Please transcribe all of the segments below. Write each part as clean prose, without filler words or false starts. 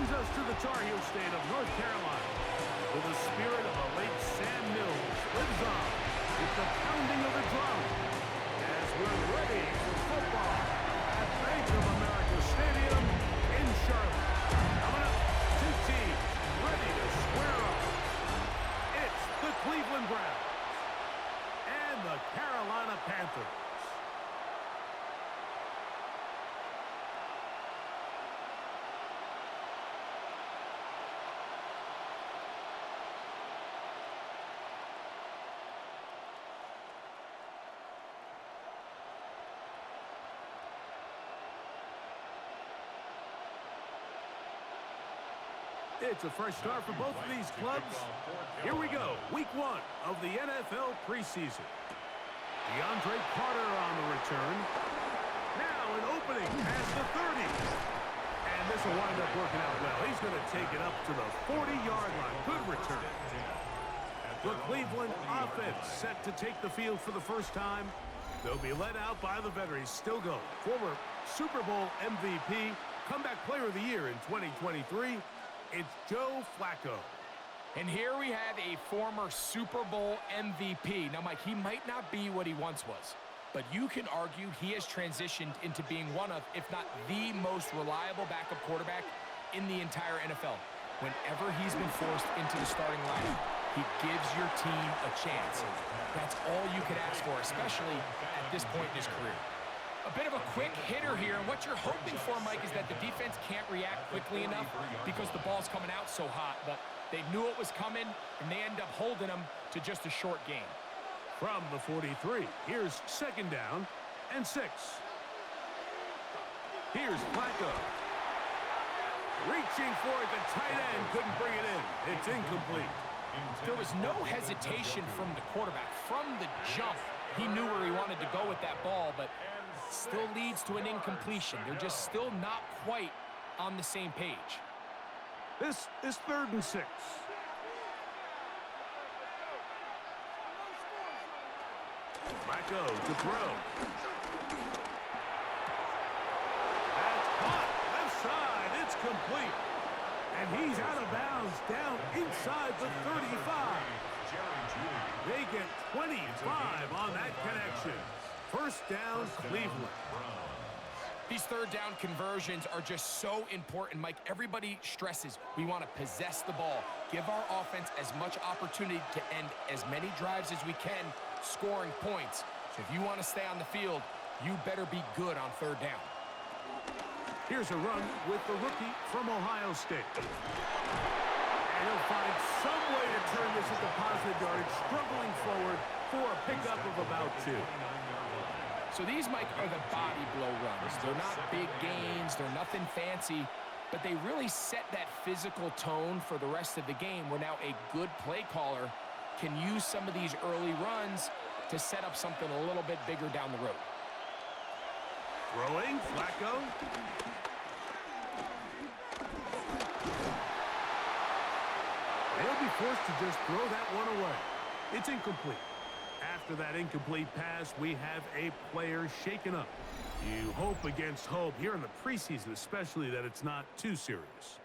brings us to the Tar Heel state of North Carolina, where the spirit of the late Sam Mills lives on with the pounding of the drum as we're ready for football at Bank of America Stadium in Charlotte. Coming up, two teams ready to square up. It's the Cleveland Browns and the Carolina Panthers. It's a fresh start for both of these clubs. Here we go, week one of the NFL preseason. DeAndre Carter on the return. Now an opening past the 30. And this will wind up working out well. He's going to take it up to the 40-yard line. Good return. The Cleveland offense set to take the field for the first time. They'll be led out by the veterans still going. Former Super Bowl MVP, comeback player of the year in 2023. It's Joe Flacco. And here we have a former Super Bowl MVP. Now, Mike, he might not be what he once was, but you can argue he has transitioned into being one of, if not the most reliable backup quarterback in the entire NFL. Whenever he's been forced into the starting lineup, he gives your team a chance. That's all you could ask for, especially at this point in his career. A bit of a quick hitter here, and what you're hoping for, Mike, is that the defense can't react quickly enough because the ball's coming out so hot, but they knew it was coming, and they end up holding them to just a short game. From the 43, here's second down and 6. Here's Flacco. Reaching for it, the tight end couldn't bring it in. It's incomplete. There was no hesitation from the quarterback. From the jump, he knew where he wanted to go with that ball, but still leads to an incompletion. They're just still not quite on the same page. This is 3rd and 6. Flacco to throw. That's caught. Left side. It's complete. And he's out of bounds down inside the 35. They get 25 on that connection. First down, Cleveland. These third down conversions are just so important, Mike. Everybody stresses we want to possess the ball, give our offense as much opportunity to end as many drives as we can, scoring points. So if you want to stay on the field, you better be good on third down. Here's a run with the rookie from Ohio State. And he'll find some way to turn this into positive yardage, struggling forward for a pickup of about 2. So these, Mike, are the body blow runs. They're not big gains. They're nothing fancy. But they really set that physical tone for the rest of the game where now a good play caller can use some of these early runs to set up something a little bit bigger down the road. Throwing, Flacco. They'll be forced to just throw that one away. It's incomplete. After that incomplete pass, we have a player shaken up. You hope against hope here in the preseason, especially that it's not too serious.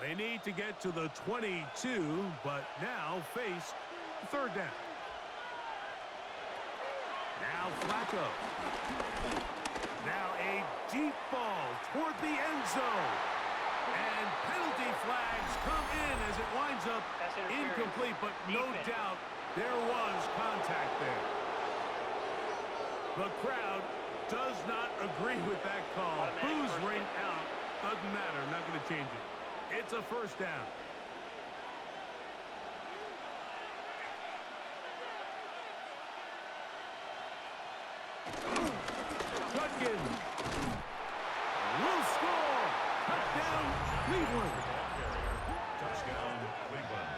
They need to get to the 22, but now face third down. Now Flacco. Now a deep ball toward the end zone. And penalty flags come in as it winds up incomplete, but no doubt there was contact there. The crowd does not agree with that call. Boos ring out. Doesn't matter. Not going to change it. It's a first down. Judkins will score. Touchdown, Cleveland. Touchdown, Cleveland.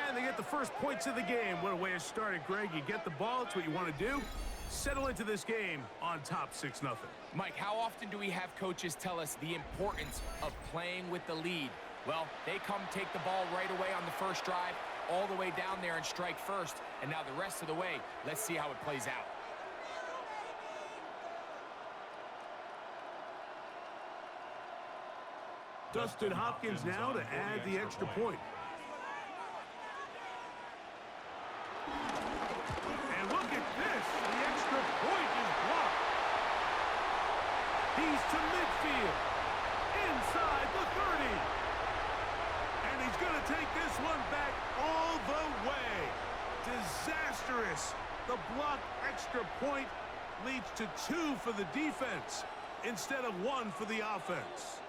And they get the first points of the game. What a way to start it, Greg. You get the ball. It's what you want to do. Settle into this game on top 6-0. Mike, how often do we have coaches tell us the importance of playing with the lead? Well, they come take the ball right away on the first drive, all the way down there and strike first. And now the rest of the way, let's see how it plays out. Dustin Hopkins now to add the extra point. And look at this. The extra point is blocked. He's to midfield. Inside the 30. And he's going to take this one back all the way. Disastrous. The blocked extra point leads to 2 for the defense instead of 1 for the offense.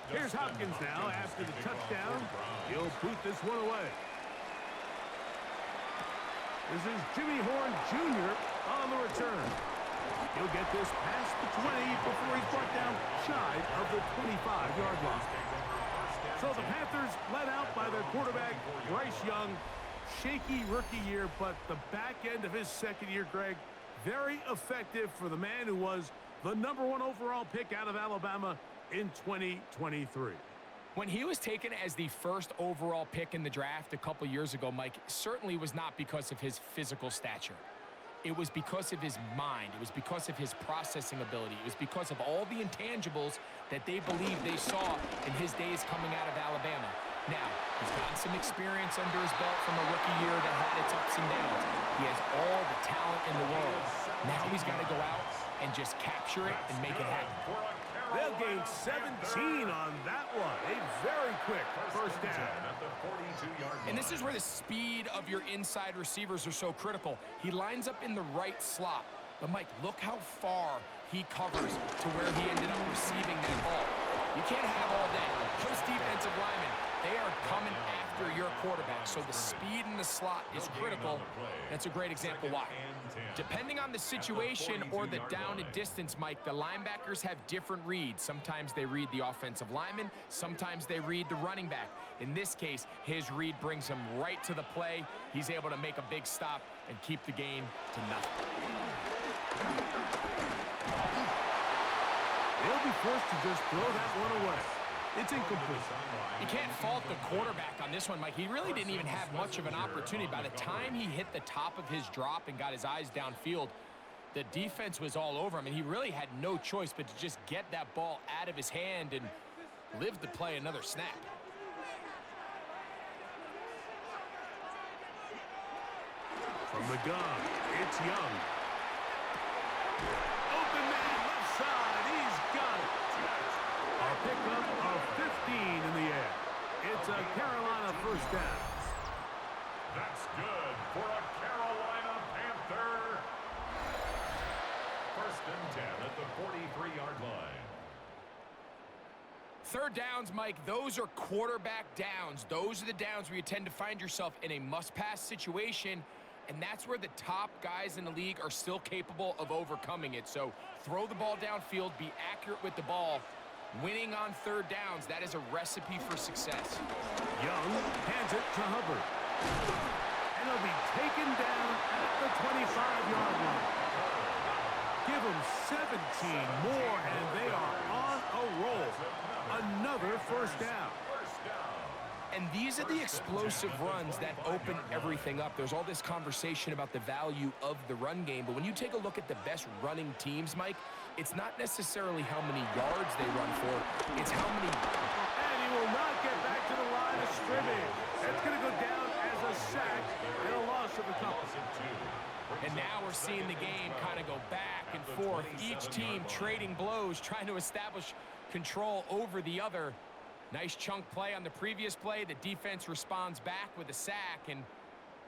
Here's Hopkins now after the touchdown. He'll boot this one away. This is Jimmy Horn Jr. on the return. He'll get this past the 20 before he's brought down shy of the 25-yard line. So the Panthers led out by their quarterback, Bryce Young. Shaky rookie year, but the back end of his second year, Greg, very effective for the man who was the #1 overall pick out of Alabama in 2023. When he was taken as the first overall pick in the draft a couple years ago, Mike, certainly was not because of his physical stature. It was because of his mind. It was because of his processing ability. It was because of all the intangibles that they believed they saw in his days coming out of Alabama. Now, he's gotten some experience under his belt from a rookie year that had its ups and downs. He has all the talent in the world. Now he's got to go out and just capture it and make it happen. They'll gain 17 on that one. A very quick first down. And this is where the speed of your inside receivers are so critical. He lines up in the right slot. But, Mike, look how far he covers to where he ended up receiving that ball. You can't have all day. Those defensive linemen, they are coming after your quarterback. So the speed in the slot is critical. That's a great example why. Depending on the situation or the down and distance, Mike, the linebackers have different reads. Sometimes they read the offensive lineman. Sometimes they read the running back. In this case, his read brings him right to the play. He's able to make a big stop and keep the gain to nothing. They'll be forced to just throw that one away. It's incomplete. You can't fault the quarterback on this one, Mike. He really didn't even have much of an opportunity. By the time he hit the top of his drop and got his eyes downfield, the defense was all over him, and he really had no choice but to just get that ball out of his hand and live to play another snap. From the gun, it's Young. Open man, left side, he's got it. A pickup of 15 in the air. It's a Carolina first down. That's good for a Carolina Panther. 1st and 10 at the 43-yard line. Third downs, Mike, those are quarterback downs. Those are the downs where you tend to find yourself in a must-pass situation, and that's where the top guys in the league are still capable of overcoming it. So throw the ball downfield, be accurate with the ball. Winning on third downs, that is a recipe for success. Young hands it to Hubbard. And he'll be taken down at the 25-yard line. Give them 17 more, and they are on a roll. Another first down. And these are the explosive runs that open everything up. There's all this conversation about the value of the run game, but when you take a look at the best running teams, Mike, it's not necessarily how many yards they run for, it's how many. And he will not get back to the line of scrimmage. That's going to go down as a sack and a loss of a couple. And now we're seeing the game kind of go back and forth. Each team trading blows, trying to establish control over the other. Nice chunk play on the previous play. The defense responds back with a sack, and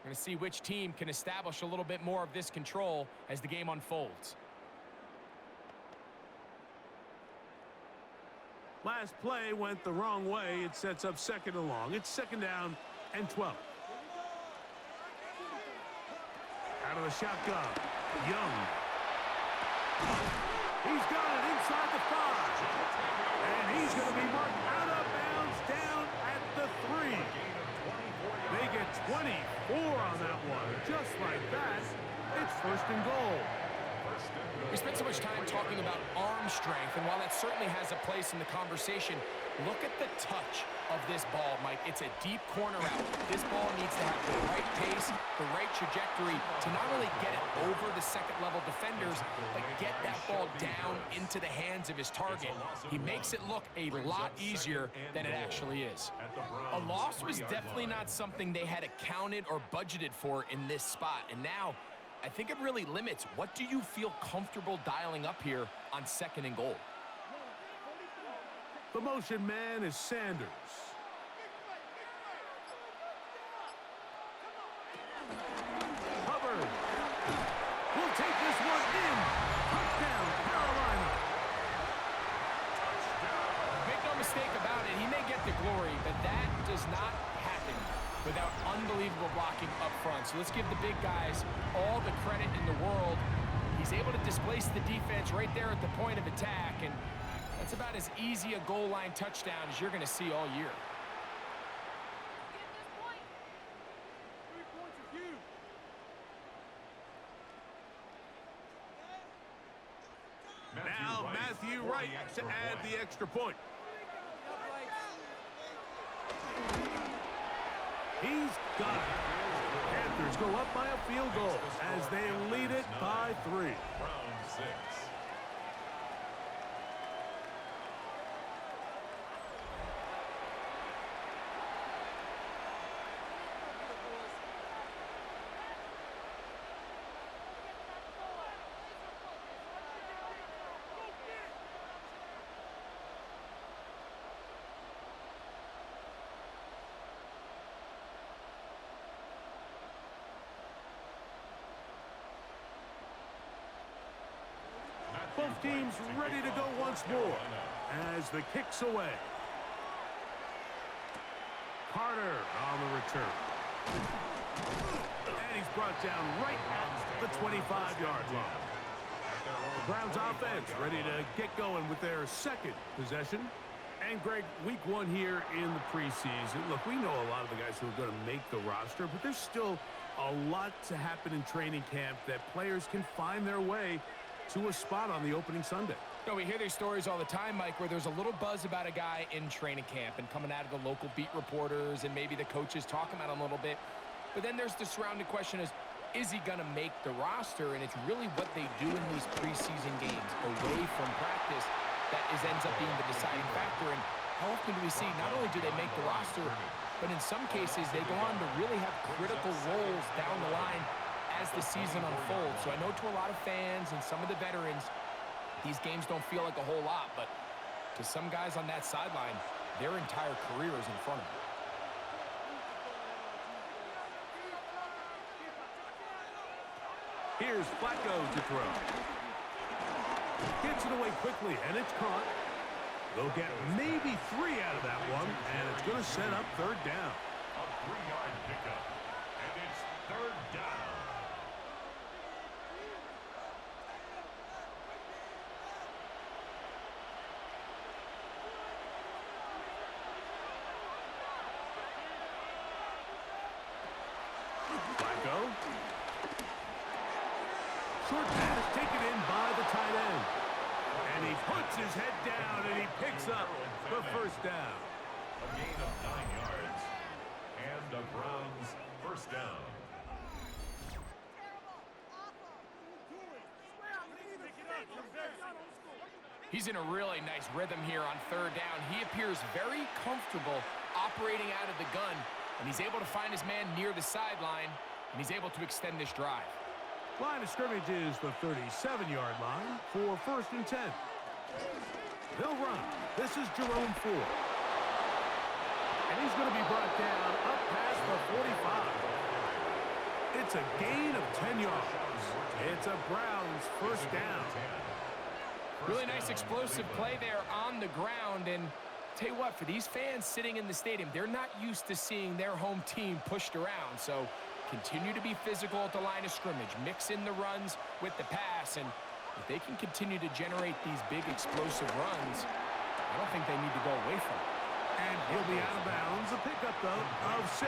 We're going to see which team can establish a little bit more of this control as the game unfolds. Last play went the wrong way. It sets up second and long. It's second down and 12. Out of the shotgun. Young. He's got it inside the 5. And he's going to be marked out of bounds down at the 3. They get 24 on that one. Just like that, it's first and goal. We spent so much time talking about arm strength, and while that certainly has a place in the conversation, look at the touch of this ball, Mike. It's a deep corner out. This ball needs to have the right pace, the right trajectory to not only get it over the second-level defenders, but get that ball down into the hands of his target. He makes it look a lot easier than it actually is. A loss was definitely not something they had accounted or budgeted for in this spot, and now I think it really limits what do you feel comfortable dialing up here on second and goal. The motion man is Sanders. Hubbard will take this one in. Touchdown, Carolina. Make no mistake about it, he may get the glory, but that does not happen without unbelievable blocking up front. So let's give the big guys all the credit in the world. He's able to displace the defense right there at the point of attack, and that's about as easy a goal line touchdown as you're going to see all year. Now Matthew Wright to add the extra point. He's got it. Panthers go up by a field goal as they lead it by 3. Round 6. Both teams ready to go once more as the kick's away. Carter on the return. And he's brought down right at the 25-yard line. The Browns offense ready to get going with their second possession. And Greg, week 1 here in the preseason. Look, we know a lot of the guys who are going to make the roster, but there's still a lot to happen in training camp that players can find their way to a spot on the opening Sunday. You know, we hear these stories all the time, Mike, where there's a little buzz about a guy in training camp and coming out of the local beat reporters and maybe the coaches talking about him a little bit. But then there's the surrounding question is he going to make the roster? And it's really what they do in these preseason games away from practice that ends up being the deciding factor. And how often do we see not only do they make the roster, but in some cases they go on to really have critical roles down the line as the season unfolds. So I know to a lot of fans and some of the veterans, these games don't feel like a whole lot, but to some guys on that sideline, their entire career is in front of them. Here's Flacco to throw. Gets it away quickly, and it's caught. They'll get maybe 3 out of that one, and it's going to set up third down. A 3-yard pickup, and it's third down. Flacco. Short pass taken in by the tight end. And he puts his head down and he picks up the first down. A gain of 9 yards. And the Browns first down. He's in a really nice rhythm here on third down. He appears very comfortable operating out of the gun, and he's able to find his man near the sideline, and he's able to extend this drive. Line of scrimmage is the 37-yard line for first and 10. They'll run. This is Jerome Ford. And he's going to be brought down up past the 45. That's a gain of 10 yards. It's a Browns first down. Really nice explosive play there on the ground. And tell you what, for these fans sitting in the stadium, they're not used to seeing their home team pushed around. So continue to be physical at the line of scrimmage. Mix in the runs with the pass. And if they can continue to generate these big explosive runs, I don't think they need to go away from it. And he'll be out of bounds. A pickup, though, of 6.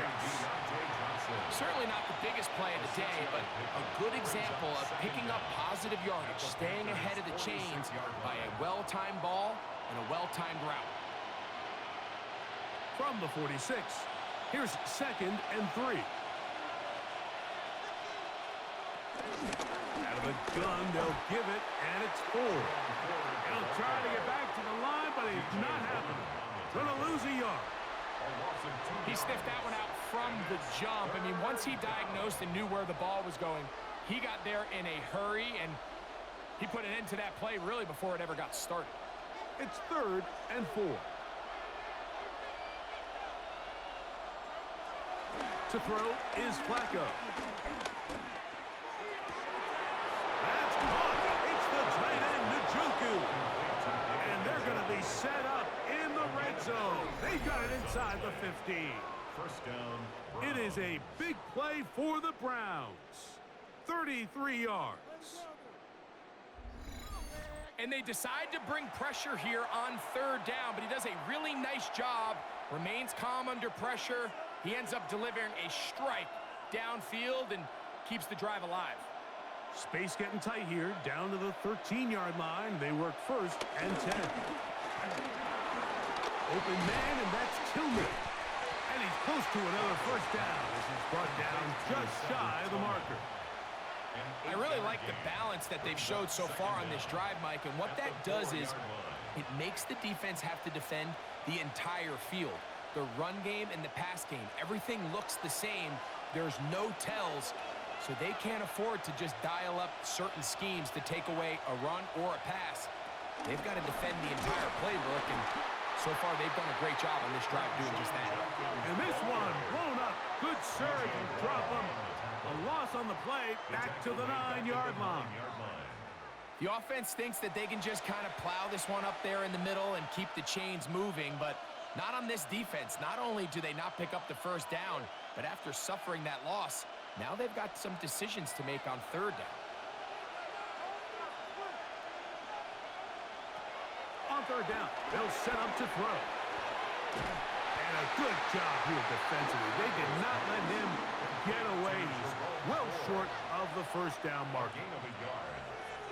Certainly not the biggest play of the day, but a good example of picking up positive yardage, staying ahead of the chains by a well-timed ball and a well-timed route. From the 46, here's 2nd and 3. Out of the gun, they'll give it, and it's 4. He'll try to get back to the line, but he's not happening. Gonna lose a yard. He sniffed that one out from the jump. I mean, once he diagnosed and knew where the ball was going, he got there in a hurry, and he put an end to that play really before it ever got started. It's 3rd and 4. To throw is Flacco. That's caught. It's the tight end, Njoku. And they're going to be set up in the red zone. They've got it inside the 15. First down. It is a big play for the Browns. 33 yards. And they decide to bring pressure here on 3rd down, but he does a really nice job, remains calm under pressure. He ends up delivering a strike downfield and keeps the drive alive. Space getting tight here, down to the 13-yard line. They work 1st and 10. Open man, and that's Tillman. And he's close to another first down as he's brought down just shy of the marker. I really like the balance that they've showed so far on this drive, Mike, and what that does is it makes the defense have to defend the entire field. The run game and the pass game, everything looks the same. There's no tells, so they can't afford to just dial up certain schemes to take away a run or a pass. They've got to defend the entire playbook, and so far they've done a great job on this drive doing just that. And this one blown up. Good surge and drop him. A loss on the play, back to the 9-yard line. The offense thinks that they can just kind of plow this one up there in the middle and keep the chains moving, but not on this defense. Not only do they not pick up the first down, but after suffering that loss, now they've got some decisions to make on 3rd down. On 3rd down, they'll set up to throw. And a good job here defensively. They did not let him get away. He's well short of the first down mark.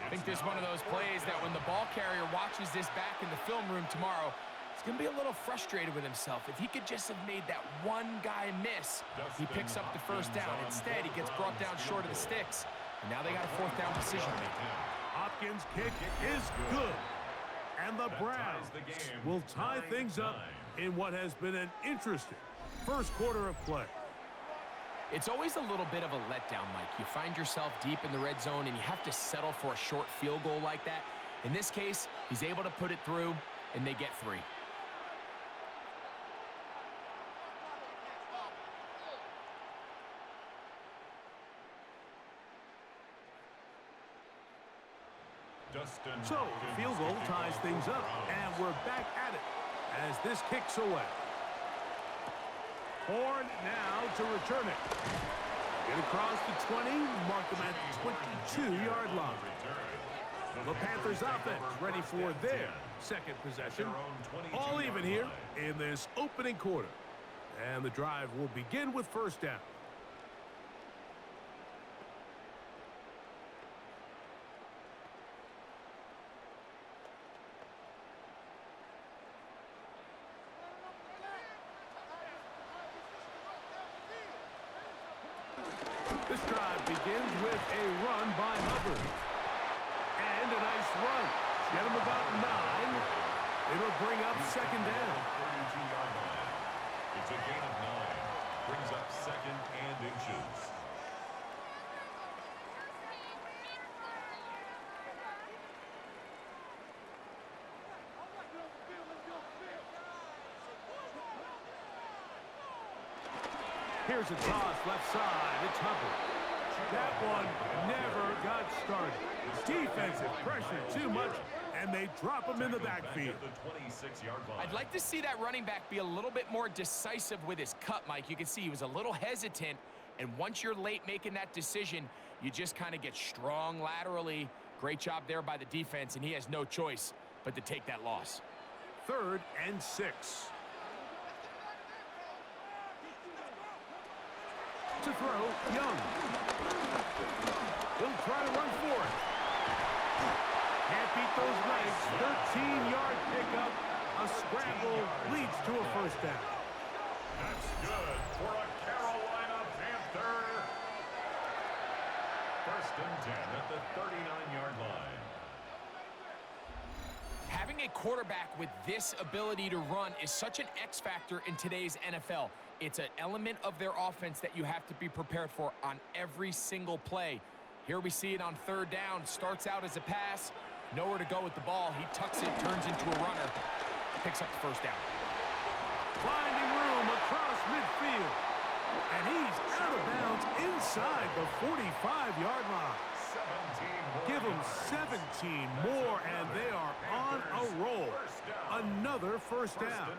I think this is one of those plays that when the ball carrier watches this back in the film room tomorrow, he's going to be a little frustrated with himself. If he could just have made that one guy miss, he picks up the first down. Instead, he gets brought down short of the sticks. And now they got a 4th down decision to make. Hopkins' kick is good. And the Browns will tie things up in what has been an interesting first quarter of play. It's always a little bit of a letdown, Mike. You find yourself deep in the red zone and you have to settle for a short field goal like that. In this case, he's able to put it through and they get 3. So, the field goal ties things up, and we're back at it as this kicks away. Horn now to return it. Get across the 20, mark them at the 22-yard line. The Panthers offense ready for their 2nd possession. All even here in this opening quarter. And the drive will begin with 1st down. This drive begins with a run by Hubbard. And a nice run. Get him about 9. It'll bring up 2nd down. It's a gain of 9. Brings up 2nd and inches. Here's a toss left side. It's Hubbard. That one never got started. Defensive pressure too much, and they drop him in the backfield. I'd like to see that running back be a little bit more decisive with his cut, Mike. You can see he was a little hesitant, and once you're late making that decision, you just kind of get strong laterally. Great job there by the defense, and he has no choice but to take that loss. 3rd and 6. To throw, Young. He'll try to run for it. Can't beat those legs. 13-yard pickup. A scramble leads to a first down. That's good for a Carolina Panther. 1st and 10 at the 39-yard line. Having a quarterback with this ability to run is such an X factor in today's NFL. It's an element of their offense that you have to be prepared for on every single play. Here we see it on 3rd down. Starts out as a pass. Nowhere to go with the ball. He tucks it, turns into a runner. Picks up the 1st down. Finding room across midfield. And he's out of bounds inside the 45-yard line. Give them 17 more, and they are on a roll. Another first down.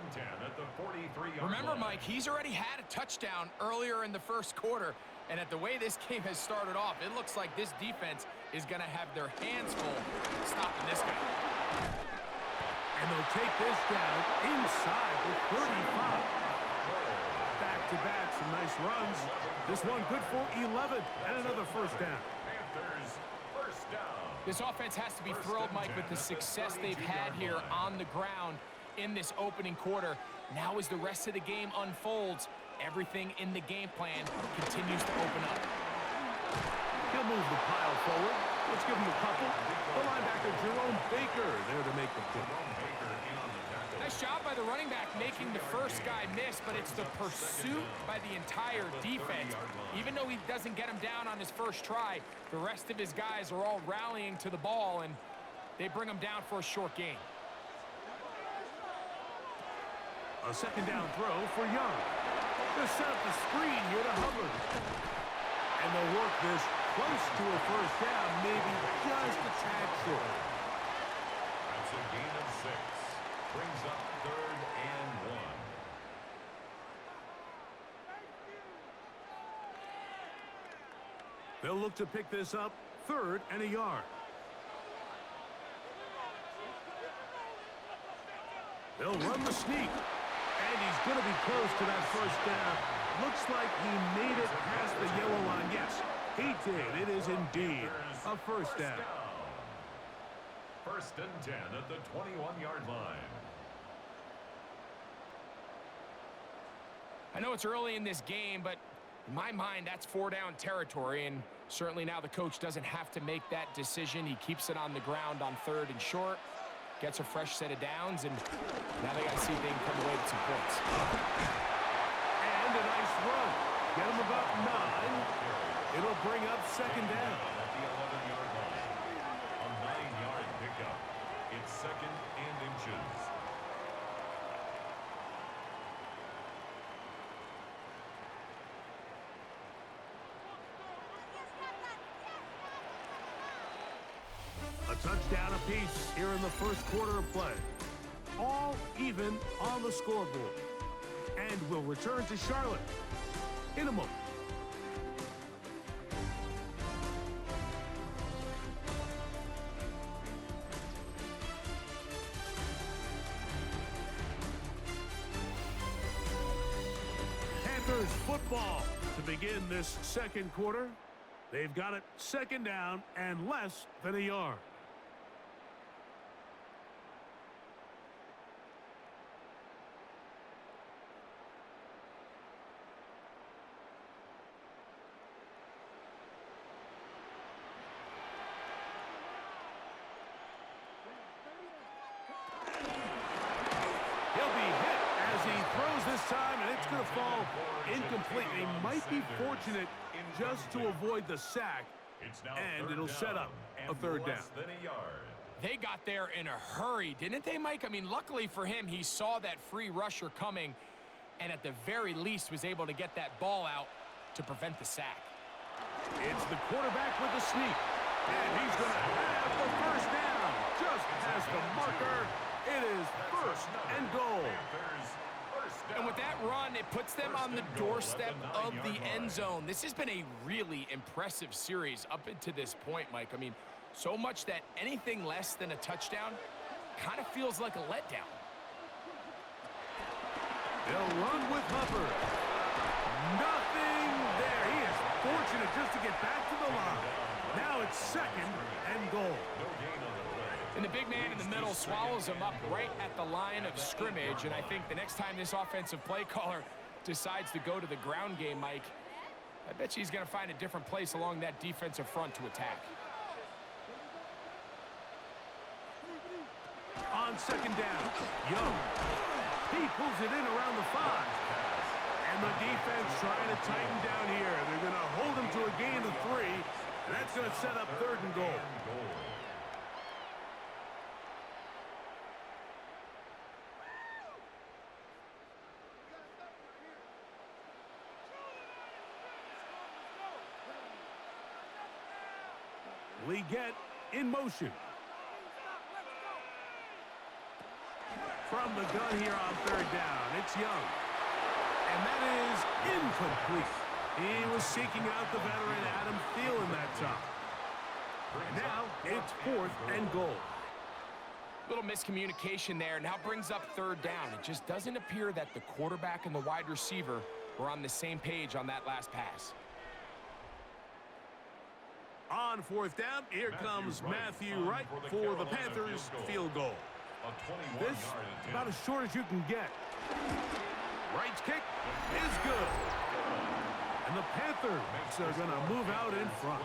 Remember, Mike, he's already had a touchdown earlier in the 1st quarter, and at the way this game has started off, it looks like this defense is going to have their hands full stopping this guy. And they'll take this down inside the 35. Back-to-back, some nice runs. This one good for 11, and another first down. This offense has to be thrilled, Mike, with the success they've had here on the ground in this opening quarter. Now as the rest of the game unfolds, everything in the game plan continues to open up. He'll move the pile forward. Let's give him a couple. The linebacker, Jerome Baker, there to make the pick. Nice job by the running back making the first guy miss, but it's the pursuit by the entire defense. Even though he doesn't get him down on his first try, the rest of his guys are all rallying to the ball, and they bring him down for a short gain. A 2nd down throw for Young. They'll set up the screen here to Hubbard. And they'll work this close to a first down, maybe just a tad short. That's a gain of 6. Brings up 3rd and 1. They'll look to pick this up 3rd and a yard. They'll run the sneak. And he's going to be close to that first down. Looks like he made it past the yellow line. Yes, he did. It is indeed a first down. 1st and 10 at the 21-yard line. I know it's early in this game, but in my mind, that's 4-down territory, and certainly now the coach doesn't have to make that decision. He keeps it on the ground on 3rd and short, gets a fresh set of downs, and now they got to see if they can come away with some points. And a nice run. Get him about 9. It'll bring up 2nd down. At the 11-yard line. A 9-yard pickup. It's 2nd and inches. A touchdown apiece here in the 1st quarter of play. All even on the scoreboard. And we'll return to Charlotte in a moment. Panthers football to begin this 2nd quarter. They've got it 2nd down and less than a yard. Time, and it's going to fall incomplete. They might be fortunate just to avoid the sack, and it'll set up a 3rd down. They got there in a hurry, didn't they, Mike? I mean, luckily for him, he saw that free rusher coming, and at the very least was able to get that ball out to prevent the sack. It's the quarterback with the sneak. And he's going to have the first down. Just past the marker. It is first and goal. And with that run, it puts them on the doorstep of the end zone. This has been a really impressive series up until this point, Mike. I mean, so much that anything less than a touchdown kind of feels like a letdown. They'll run with Hubbard. Nothing there. He is fortunate just to get back to the line. Now it's second and goal. And the big man in the middle swallows him up right at the line of scrimmage. And I think the next time this offensive play caller decides to go to the ground game, Mike, I bet you he's going to find a different place along that defensive front to attack. On second down, Young. He pulls it in around the 5. And the defense trying to tighten down here. They're going to hold him to a gain of 3. And that's going to set up third and goal. Leggett in motion. From the gun here on third down, it's Young. And that is incomplete. He was seeking out the veteran Adam Thielen that time. And now it's fourth and goal. Little miscommunication there. Now brings up third down. It just doesn't appear that the quarterback and the wide receiver were on the same page on that last pass. On fourth down, here comes Matthew Wright for the Panthers field goal. This about as short as you can get. Wright's kick is good. And the Panthers are going to move out in front.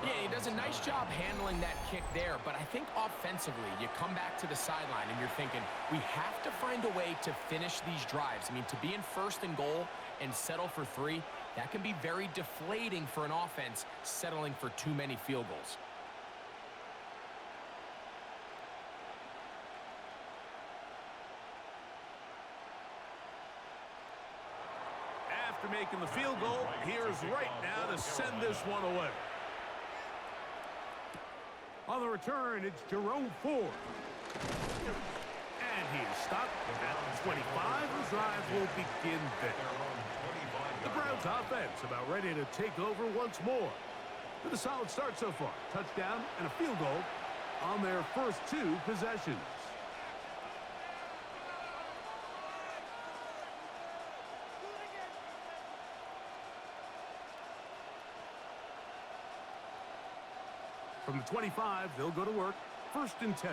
Yeah, he does a nice job handling that kick there, but I think offensively, you come back to the sideline and you're thinking, we have to find a way to finish these drives. I mean, to be in first and goal and settle for 3, that can be very deflating for an offense settling for too many field goals. After making the field goal, here's Wright now to send this one away. On the return, it's Jerome Ford. And he is stopped at the 25. The drive will begin there. The Browns offense about ready to take over once more. With a solid start so far. Touchdown and a field goal on their first 2 possessions. From the 25, they'll go to work. First and 10.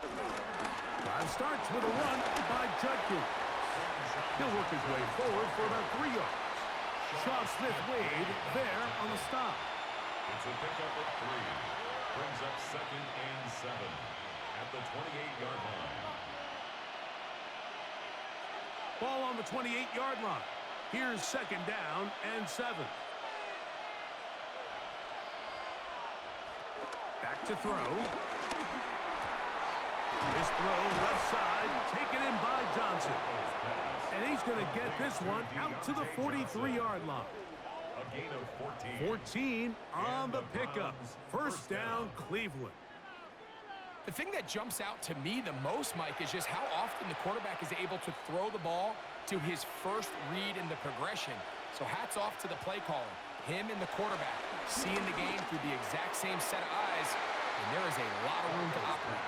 Drive starts with a run by Judkins. He'll work his way forward for about 3 yards. Shaw Smith-Wade there on the stop. It's a pickup of 3. Brings up second and 7 at the 28-yard line. Ball on the 28-yard line. Here's second down and 7. Back to throw. His throw left side, taken in by Johnson. And he's going to get this one out to the 43-yard line. A gain of 14. 14 on the pickup. First down, Cleveland. The thing that jumps out to me the most, Mike, is just how often the quarterback is able to throw the ball to his first read in the progression. So hats off to the play caller. Him and the quarterback seeing the game through the exact same set of eyes, and there is a lot of room to operate.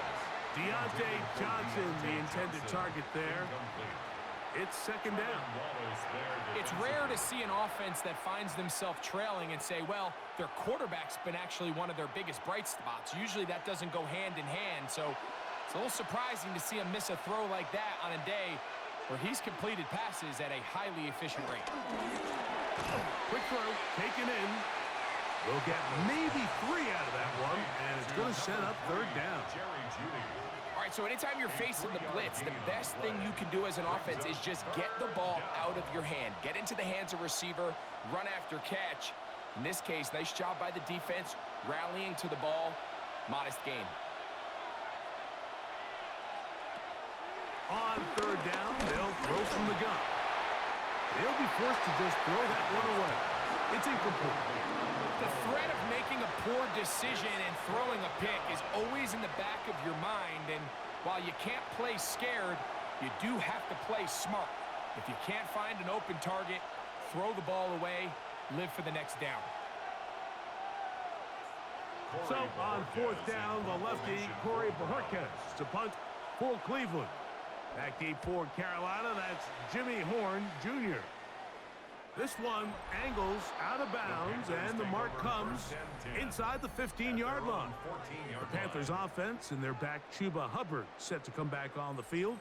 Deontay Johnson, the intended target there. It's second down. It's rare to see an offense that finds themselves trailing and say, well, their quarterback's been actually one of their biggest bright spots. Usually that doesn't go hand in hand, so it's a little surprising to see him miss a throw like that on a day where he's completed passes at a highly efficient rate. Quick throw, taken in. We'll get maybe 3 out of that one, and it's going to set up third down. All right, so anytime you're facing the blitz, the best thing you can do as an offense is just get the ball out of your hand. Get into the hands of receiver, run after catch. In this case, nice job by the defense, rallying to the ball. Modest gain. On third down, they'll throw from the gun. He'll They'll be forced to just throw that one away. It's incomplete. The threat of making a poor decision and throwing a pick is always in the back of your mind, and while you can't play scared, you do have to play smart. If you can't find an open target, throw the ball away, live for the next down. So on fourth down, the lefty, Corey Bojorquez to punt for Cleveland. Back deep for Carolina, that's Jimmy Horn Jr. This one angles out of bounds, and the mark comes inside the 15-yard line. The Panthers offense and their back Chuba Hubbard set to come back on the field.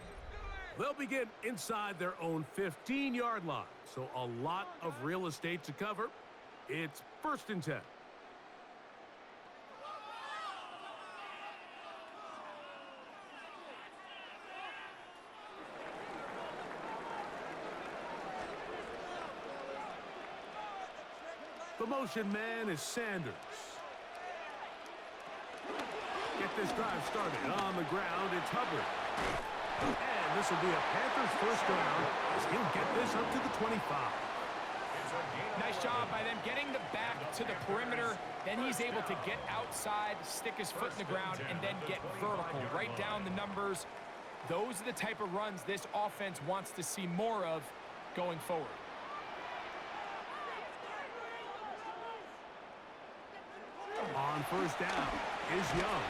They'll begin inside their own 15-yard line, so a lot of real estate to cover. It's 1st and 10. The motion man is Sanders. Get this drive started on the ground. It's Hubbard. And this will be a Panthers first down as he'll get this up to the 25. Nice job by them getting the back to the perimeter. Then he's able to get outside, stick his foot in the ground, and then get vertical. Right down the numbers. Those are the type of runs this offense wants to see more of going forward. On first down is Young.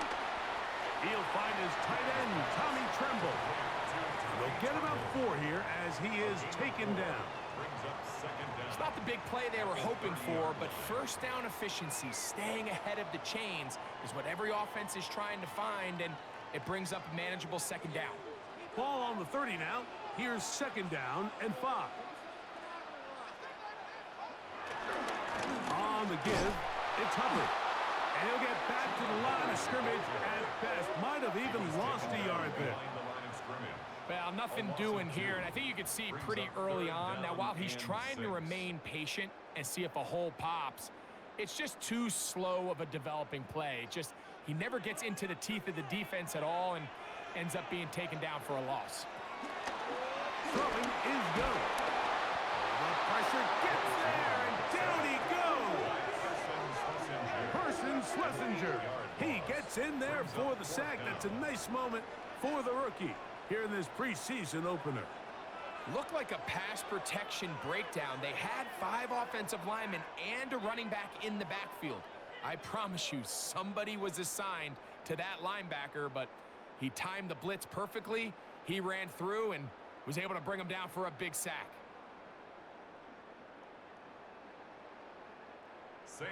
He'll find his tight end, Tommy Tremble. They'll get about 4 here as he is taken down. It's not the big play they were hoping for, but first down efficiency, staying ahead of the chains, is what every offense is trying to find, and it brings up a manageable second down. Ball on the 30 now. Here's 2nd down and 5. On the give, it's Hubbard. And he'll get back to the line of scrimmage at best. Might have even lost a yard there. Well, nothing doing here, and I think you can see pretty early on. Now, while he's trying to remain patient and see if a hole pops, it's just too slow of a developing play. He never gets into the teeth of the defense at all and ends up being taken down for a loss. Throwing is Young. The pressure gets there, and down he goes. Schlesinger. He gets in there for the sack. That's a nice moment for the rookie here in this preseason opener. Looked like a pass protection breakdown. They had 5 offensive linemen and a running back in the backfield. I promise you, somebody was assigned to that linebacker, but he timed the blitz perfectly. He ran through and was able to bring him down for a big sack.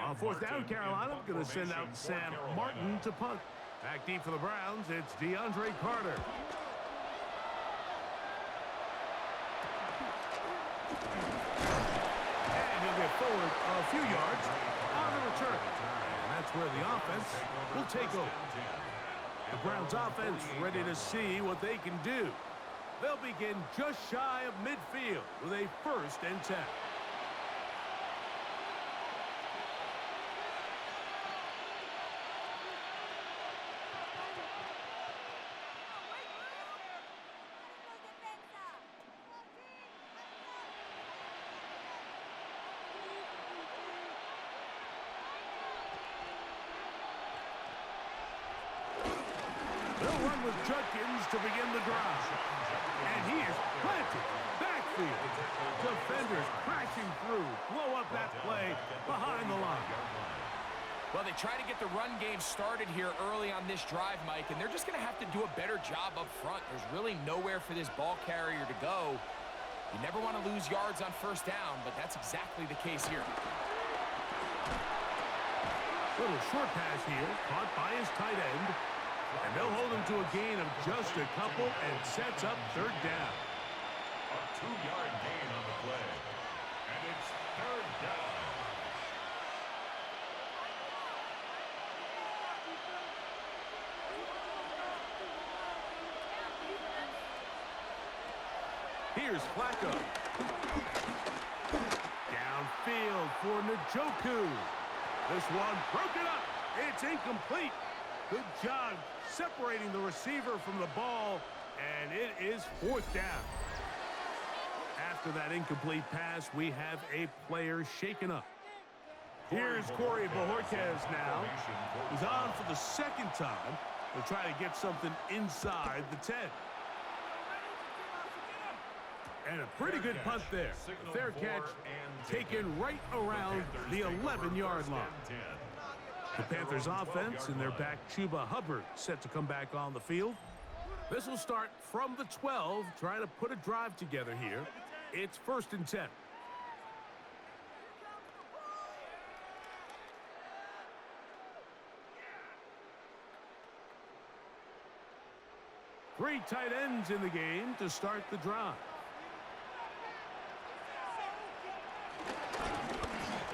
On fourth down, Carolina going to send out Sam Martin to punt. Back deep for the Browns, it's DeAndre Carter. And he'll get forward a few yards on the return. And that's where the offense will take over. The Browns offense ready to see what they can do. They'll begin just shy of midfield with a 1st and 10. With Judkins to begin the drive. And he is planted. Backfield. Defenders crashing through. Blow up that play behind the line. Well, they try to get the run game started here early on this drive, Mike, and they're just going to have to do a better job up front. There's really nowhere for this ball carrier to go. You never want to lose yards on first down, but that's exactly the case here. Little short pass here, caught by his tight end. And they'll hold him to a gain of just a couple and sets up 3rd down. A 2-yard gain on the play. And it's 3rd down. Here's Flacco. Downfield for Njoku. This one broken up. It's incomplete. Good job separating the receiver from the ball, and it is 4th down. After that incomplete pass, we have a player shaken up. Here's Corey Bojorquez now. He's on for the second time. They'll try to get something inside the 10. And a pretty good punt there. A fair catch taken right around the 11-yard line. The Panthers offense and their back Chuba Hubbard set to come back on the field. This will start from the 12, trying to put a drive together here. It's 1st and 10. Three tight ends in the game to start the drive.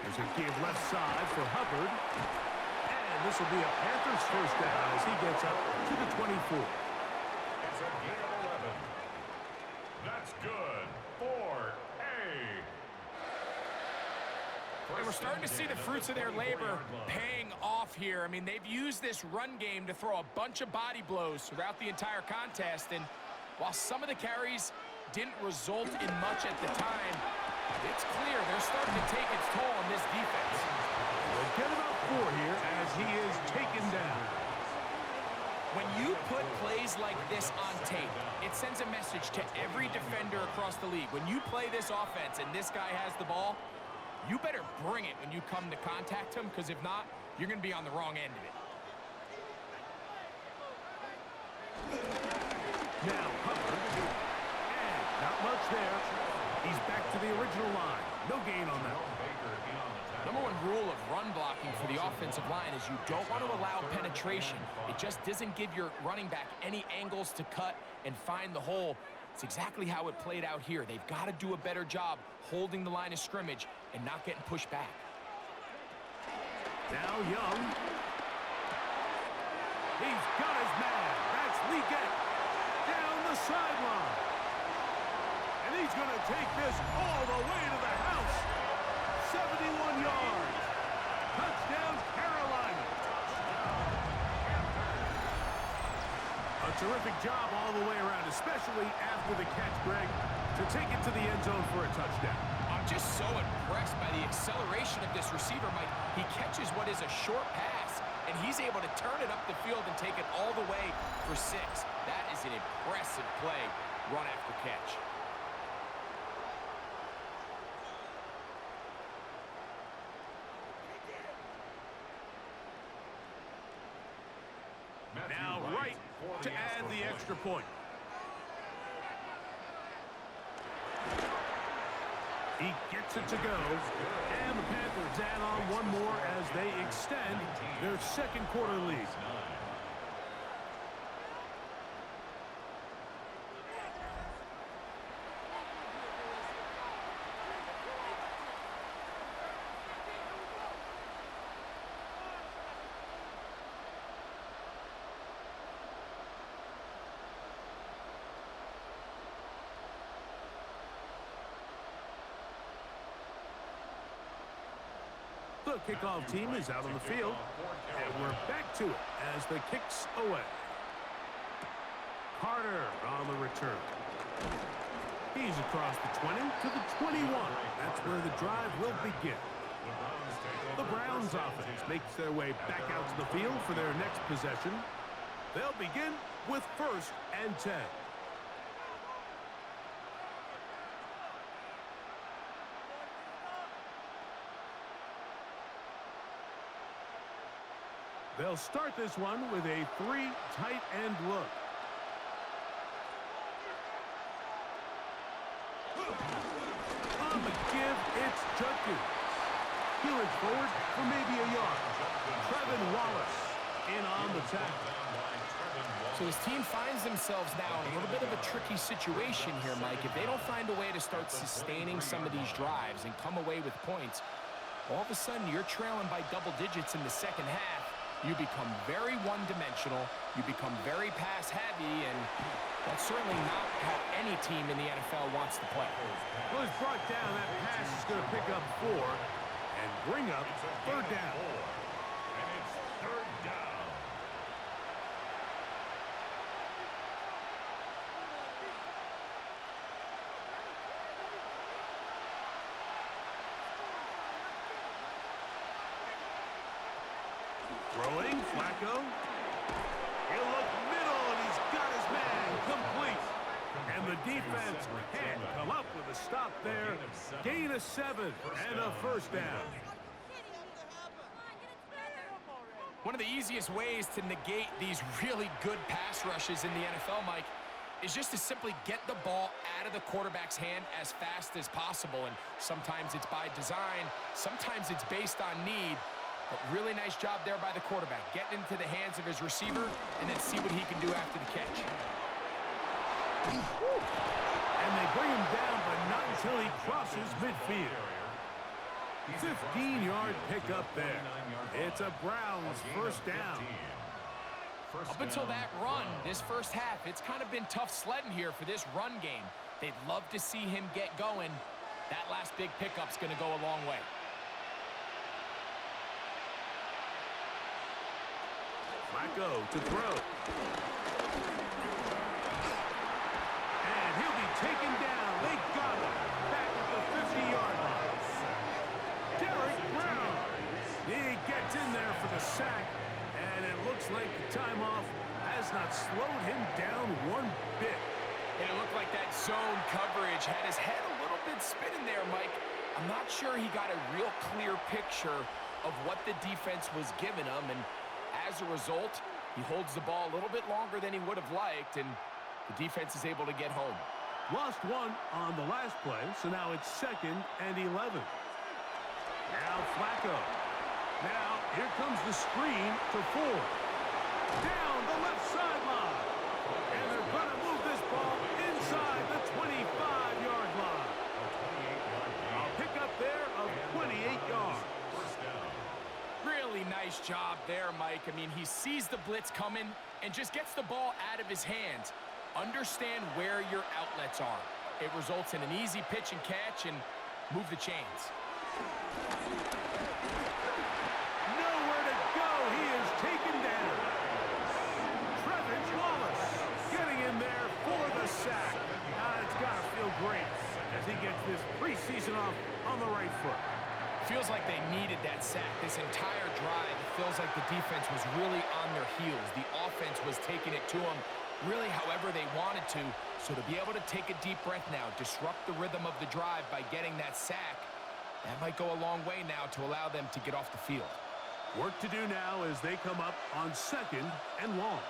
There's a give left side for Hubbard. And this will be a Panthers first down as he gets up to the 24. It's a gain of 11. That's good for A. And we're starting to see the fruits of their labor paying off here. I mean, they've used this run game to throw a bunch of body blows throughout the entire contest. And while some of the carries didn't result in much at the time, it's clear they're starting to take its toll on this defense. We'll get about 4 here as he is taken down. When you put plays like this on tape, it sends a message to every defender across the league. When you play this offense and this guy has the ball, you better bring it when you come to contact him, because if not, you're going to be on the wrong end of it. Now Hubbard. And not much there. He's back to the original line. No gain on that. Number one rule of run blocking for the offensive line is you don't want to allow penetration. It just doesn't give your running back any angles to cut and find the hole. It's exactly how it played out here. They've got to do a better job holding the line of scrimmage and not getting pushed back. Now Young. He's got his man. That's Leggett down the sideline. And he's going to take this all the way to the house. 71 yards. Touchdown, Carolina. A terrific job all the way around, especially after the catch, Greg, to take it to the end zone for a touchdown. I'm just so impressed by the acceleration of this receiver, Mike. He catches what is a short pass, and he's able to turn it up the field and take it all the way for 6. That is an impressive play, run after catch. Now right to add the extra point. He gets it to go. And the Panthers add on one more as they extend their second quarter lead. The kickoff team is out on the field, and we're back to it as the kick's away. Carter on the return. He's across the 20 to the 21. That's where the drive will begin. The Browns offense makes their way back out to the field for their next possession. They'll begin with 1st and 10. They'll start this one with a 3 tight end look. On the give, it's Judkins. Healing forward for maybe a yard. Trevin Wallace in on the tackle. So his team finds themselves now in a little bit of a tricky situation here, Mike. If they don't find a way to start sustaining some of these drives and come away with points, all of a sudden you're trailing by double digits in the second half. You become very one-dimensional, you become very pass-heavy, and that's certainly not how any team in the NFL wants to play. Well, it's brought down. That pass is going to pick up 4 and bring up 3rd down. And it's 3rd down. Throwing, Flacco. He'll look middle, and he's got his man complete. And the defense can't come up with a stop there. Gain of 7 and a first down. One of the easiest ways to negate these really good pass rushes in the NFL, Mike, is just to simply get the ball out of the quarterback's hand as fast as possible. And sometimes it's by design, sometimes it's based on need. But really nice job there by the quarterback, getting into the hands of his receiver and then see what he can do after the catch. And they bring him down, but not until he crosses midfield. 15-yard pickup there. It's a Browns first down. Up until that run, this first half, it's kind of been tough sledding here for this run game. They'd love to see him get going. That last big pickup's going to go a long way. Flacco to throw. And he'll be taken down. They got him back at the 50-yard line. Derek Brown. He gets in there for the sack. And it looks like the time off has not slowed him down one bit. And it looked like that zone coverage had his head a little bit spinning there, Mike. I'm not sure he got a real clear picture of what the defense was giving him. And as a result, he holds the ball a little bit longer than he would have liked. And the defense is able to get home. Lost one on the last play, so now it's 2nd and 11. Now Flacco. Now, here comes the screen to Ford. Down the left sideline. And they're going to move this ball inside the 25-yard line. A pickup there of 28 yards. Really nice job there, Mike. I mean, he sees the blitz coming and just gets the ball out of his hands. Understand where your outlets are. It results in an easy pitch and catch and move the chains. Taken down. Trevor Wallace getting in there for the sack. It's got to feel great as he gets this preseason off on the right foot. Feels like they needed that sack. This entire drive, it feels like the defense was really on their heels. The offense was taking it to them really however they wanted to. So to be able to take a deep breath now, disrupt the rhythm of the drive by getting that sack, that might go a long way now to allow them to get off the field. Work to do now as they come up on 2nd and long.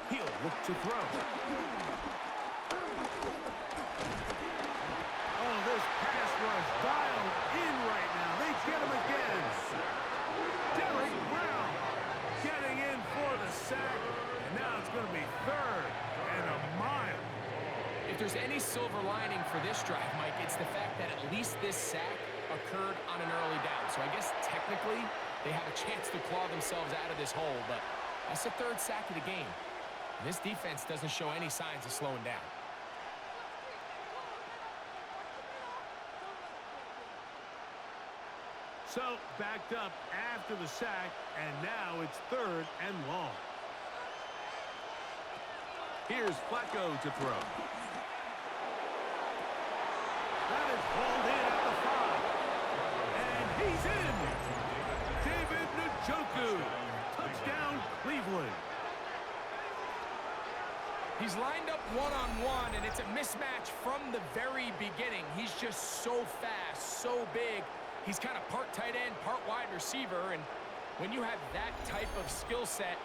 He'll look to throw. Oh, this pass rush dialed in right now. They get him again. Derek Brown getting in for the sack. And now it's going to be 3rd and a mile. If there's any silver lining for this drive, Mike, it's the fact that at least this sack occurred on an early down. So I guess technically they have a chance to claw themselves out of this hole, but that's the 3rd sack of the game. And this defense doesn't show any signs of slowing down. So backed up after the sack, and now it's 3rd and long. Here's Flacco to throw. That is pulled in at the 5. And he's in. David Njoku. Touchdown, Cleveland. He's lined up one-on-one, and it's a mismatch from the very beginning. He's just so fast, so big. He's kind of part tight end, part wide receiver, and when you have that type of skill set,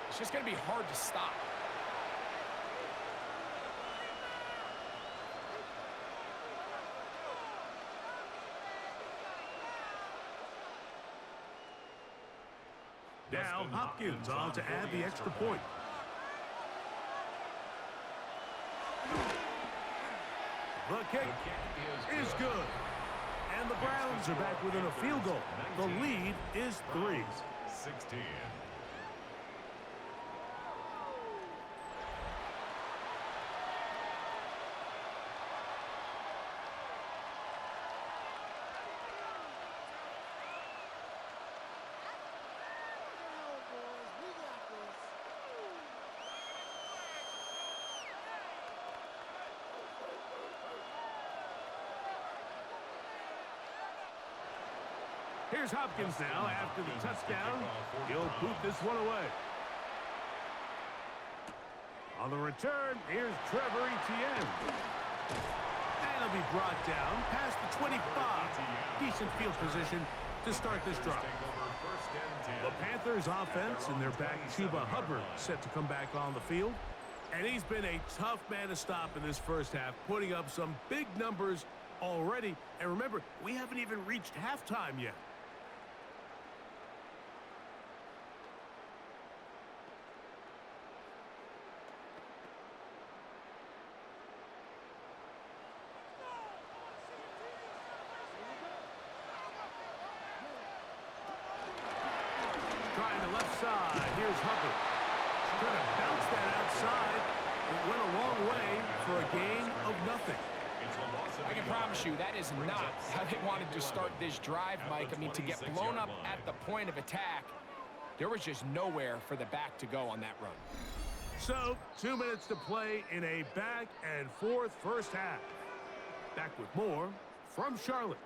it's just going to be hard to stop. Now Hopkins on to add the extra point. The kick is good. And the Browns are back within a field goal. The lead is 3. 16. Here's Hopkins now after the touchdown. He'll boot this one away. On the return, here's Trevor Etienne. And he'll be brought down past the 25. Decent field position to start this drive. The Panthers offense and their back Chuba Hubbard set to come back on the field. And he's been a tough man to stop in this first half, putting up some big numbers already. And remember, we haven't even reached halftime yet. Trying the left side. Here's Hubbard. Trying to bounce that outside. It went a long way for a gain of nothing. I can promise you that is not how they wanted to start this drive, Mike. I mean, to get blown up at the point of attack, there was just nowhere for the back to go on that run. So, 2 minutes to play in a back-and-forth first half. Back with more from Charlotte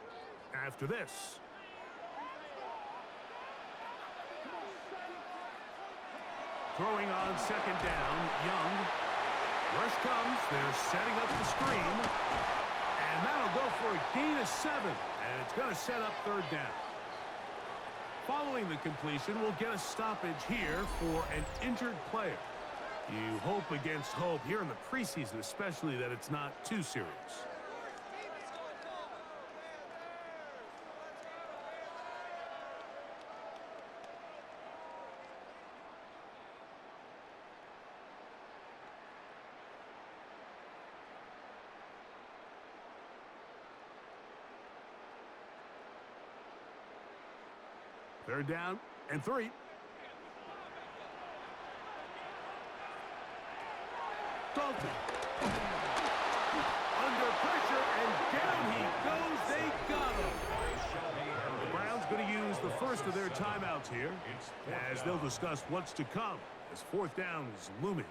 after this. Throwing on second down, Young. Rush comes, they're setting up the screen. And that'll go for a gain of 7. And it's going to set up third down. Following the completion, we'll get a stoppage here for an injured player. You hope against hope here in the preseason, especially that it's not too serious. Third down and 3. Dalton. Under pressure, and down he goes. They got him. The Browns going to use the first of their timeouts here as they'll discuss what's to come as fourth down is looming.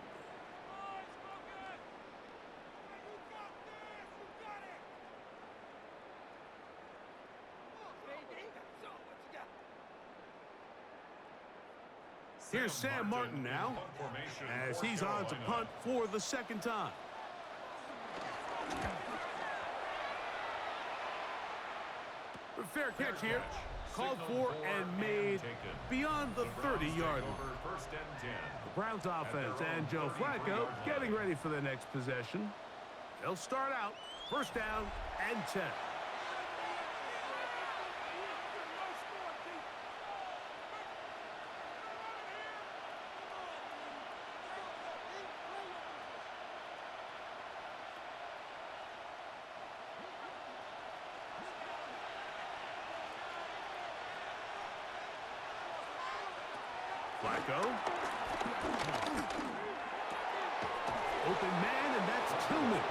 Here's Sam Martin now as he's on to punt for the second time. Fair catch here. Called for and made beyond the 30-yard line. The Browns offense and Joe Flacco getting ready for the next possession. They'll start out first down and 10. Flacco. Open man, and that's Tillman.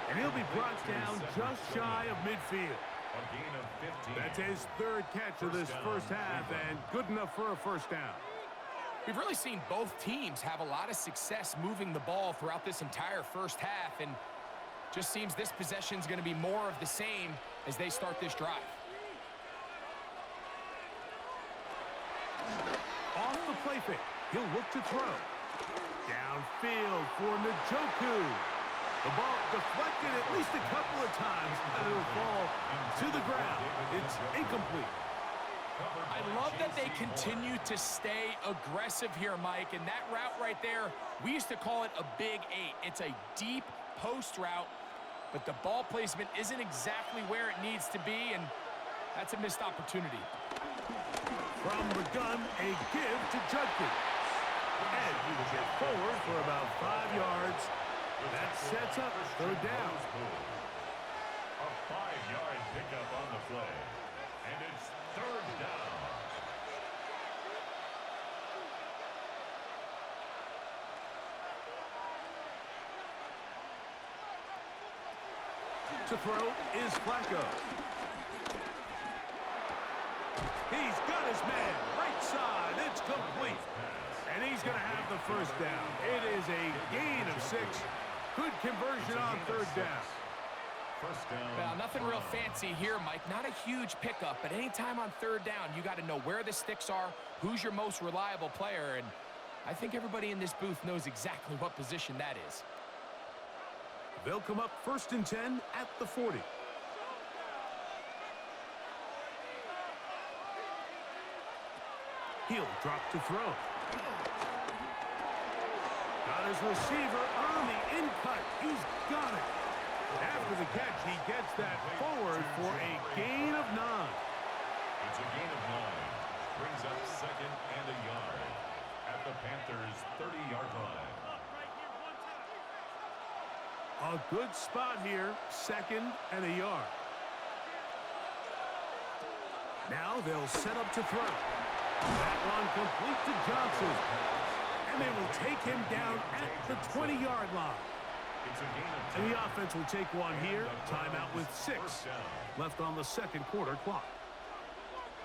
And he'll be brought down just shy of midfield. That's his third catch of this first half, and good enough for a first down. We've really seen both teams have a lot of success moving the ball throughout this entire first half, and just seems this possession is going to be more of the same as they start this drive. Off the play fake, he'll look to throw. Downfield for Njoku. The ball deflected at least a couple of times, and it'll fall to the ground. It's incomplete. I love that they continue to stay aggressive here, Mike, and that route right there, we used to call it a big 8. It's a deep post route, but the ball placement isn't exactly where it needs to be, and that's a missed opportunity. From the gun, a give to Judkins. And he will get forward for about 5 yards. That sets up third down. A 5-yard pickup on the play. And it's third down. To throw is Flacco. He's got his man. Right side. It's complete. And he's going to have the first down. It is a gain of 6. Good conversion on third down. First down. Well, nothing real fancy here, Mike. Not a huge pickup, but anytime on third down, you got to know where the sticks are, who's your most reliable player, and I think everybody in this booth knows exactly what position that is. They'll come up 1st and 10 at the 40. He'll drop to throw. Got his receiver on the in-cut. He's got it. After the catch, he gets that forward for a gain of 9. It's a gain of 9. Brings up 2nd and a yard at the Panthers' 30-yard line. A good spot here, 2nd and a yard. Now they'll set up to throw. That one complete to Johnson. And they will take him down at the 20-yard line. It's a gain of 10. And the offense will take one here. Timeout with 6 left on the second quarter clock.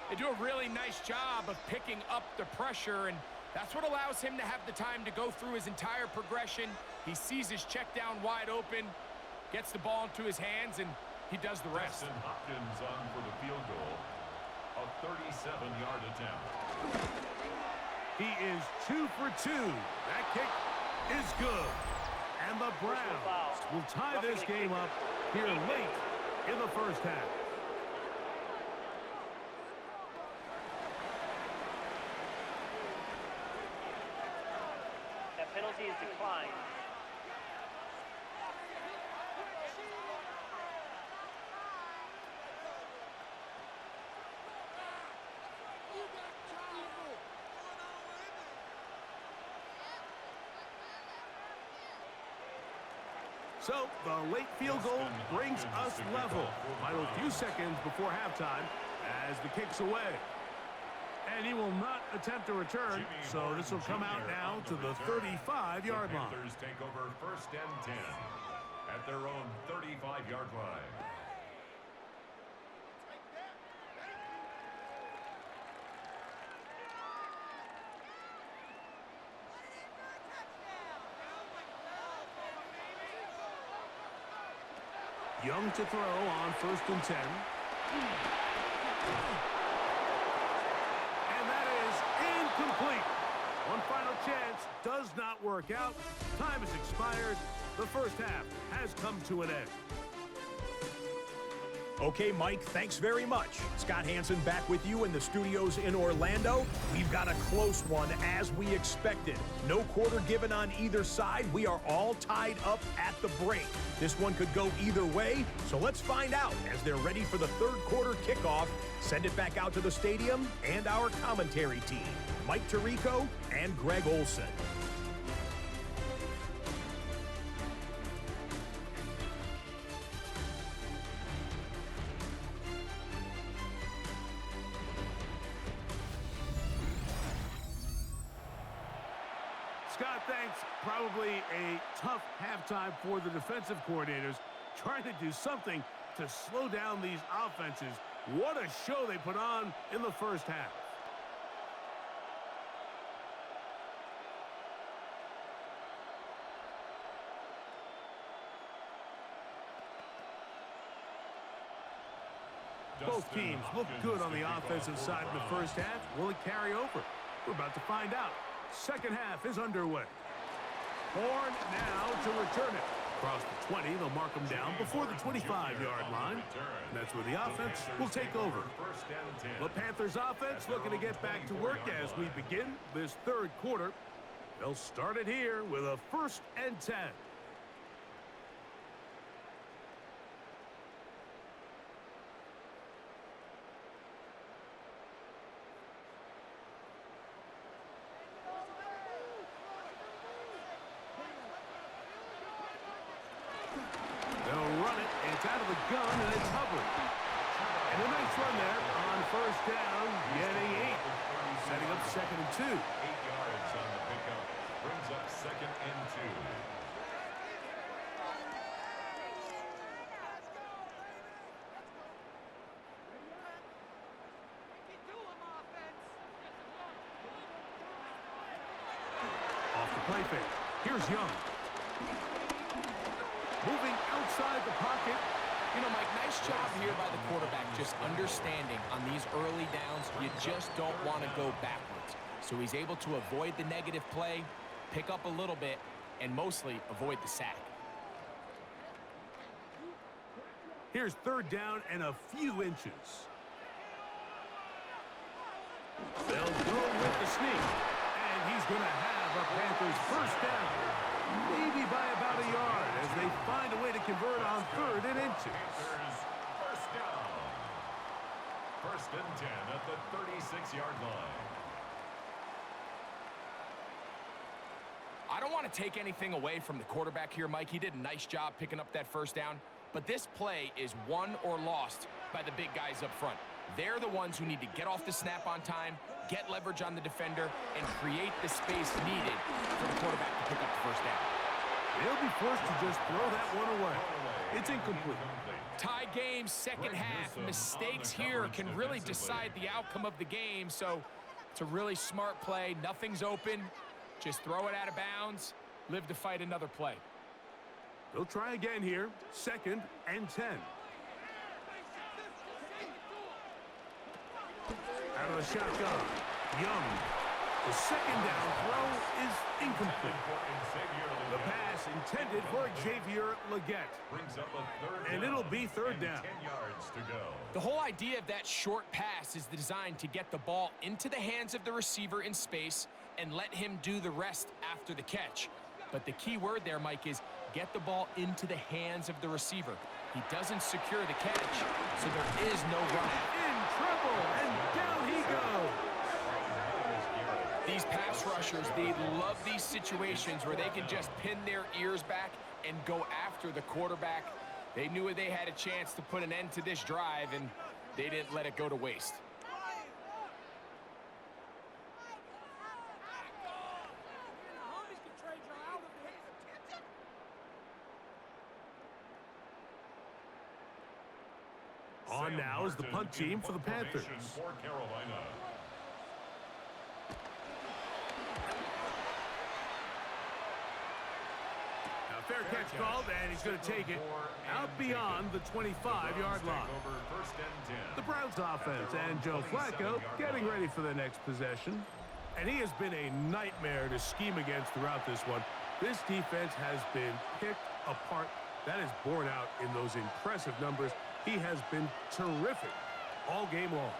They do a really nice job of picking up the pressure, and that's what allows him to have the time to go through his entire progression. He sees his check down wide open, gets the ball into his hands, and he does the rest. Preston Hopkins on for the field goal. A 37-yard attempt. He is 2 for 2. That kick is good. And the Browns will tie this game up here late in the first half. That penalty is declined. So the late field goal brings us level. Final few seconds before halftime as the kick's away. And he will not attempt a return, so this will come out now to the 35-yard line. Panthers take over 1st and 10 at their own 35-yard line. Young to throw on 1st and 10. And that is incomplete. One final chance does not work out. Time has expired. The first half has come to an end. Okay, Mike, thanks very much. Scott Hansen back with you in the studios in Orlando. We've got a close one as we expected. No quarter given on either side. We are all tied up at the break. This one could go either way, so let's find out as they're ready for the third quarter kickoff. Send it back out to the stadium and our commentary team, Mike Tirico and Greg Olson. Scott, thanks. Probably a tough halftime for the defensive coordinators, trying to do something to slow down these offenses. What a show they put on in the first half. Both teams look good on the offensive side in the first half. Will it carry over? We're about to find out. Second half is underway. Horn now to return it. Across the 20, they'll mark them down before the 25-yard line. And that's where the offense will take over. The Panthers offense looking to get back to work as we begin this third quarter. They'll start it here with a 1st and 10. They'll run it. It's out of the gun, and it's Hubbard. And a nice run there on 1st down, getting 8. Setting up 2nd and 2. 8 yards on the pickup. Brings up 2nd and 2. Off the play fake. Here's Young. Moving outside the pocket You know, Mike, nice job here by the quarterback, just understanding on these early downs, you just don't want to go backwards. So he's able to avoid the negative play, pick up a little bit, and mostly avoid the sack. Here's third down and a few inches. They'll go with the sneak. And he's going to have a Panthers first down. Maybe by about a yard as they find a way to convert on third and inches. Panthers first down. First and 10 at the 36-yard line. I don't want to take anything away from the quarterback here, Mike. He did a nice job picking up that first down. But this play is won or lost by the big guys up front. They're the ones who need to get off the snap on time, get leverage on the defender, and create the space needed for the quarterback to pick up the first down. They'll be forced to just throw that one away. It's incomplete. Tie game, second half. Mistakes here can really decide the outcome of the game. So it's a really smart play. Nothing's open. Just throw it out of bounds. Live to fight another play. They'll try again here. Second and 10. Out of the shotgun. Young. The second down throw is incomplete. The pass intended for Xavier Legette. Brings up a third And down it'll be third down. 10 yards to go. The whole idea of that short pass is designed to get the ball into the hands of the receiver in space and let him do the rest after the catch. But the key word there, Mike, is get the ball into the hands of the receiver. He doesn't secure the catch, so there is no run. In trouble, and down he goes. These pass rushers, they love these situations where they can just pin their ears back and go after the quarterback. They knew they had a chance to put an end to this drive, and they didn't let it go to waste. On now is the punt team for the Panthers. For Carolina. Now fair catch called, and he's going to take it out beyond the 25-yard line. First and 10. The Browns offense and Joe Flacco getting ready for the next possession. And he has been a nightmare to scheme against throughout this one. This defense has been picked apart. That is borne out in those impressive numbers. He has been terrific all game long.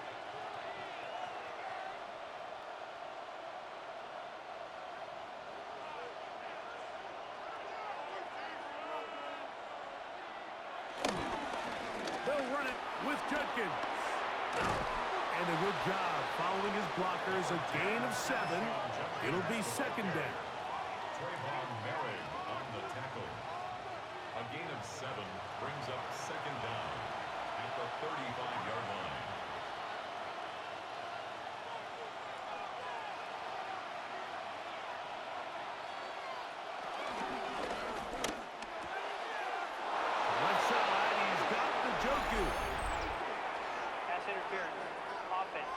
They'll run it with Judkins. And a good job following his blockers. A gain of 7. It'll be second down. Trayvon Merrick on the tackle. A gain of 7 brings up second down at the 35-yard line. Left side, he's got the Joku. Pass interference. Offense.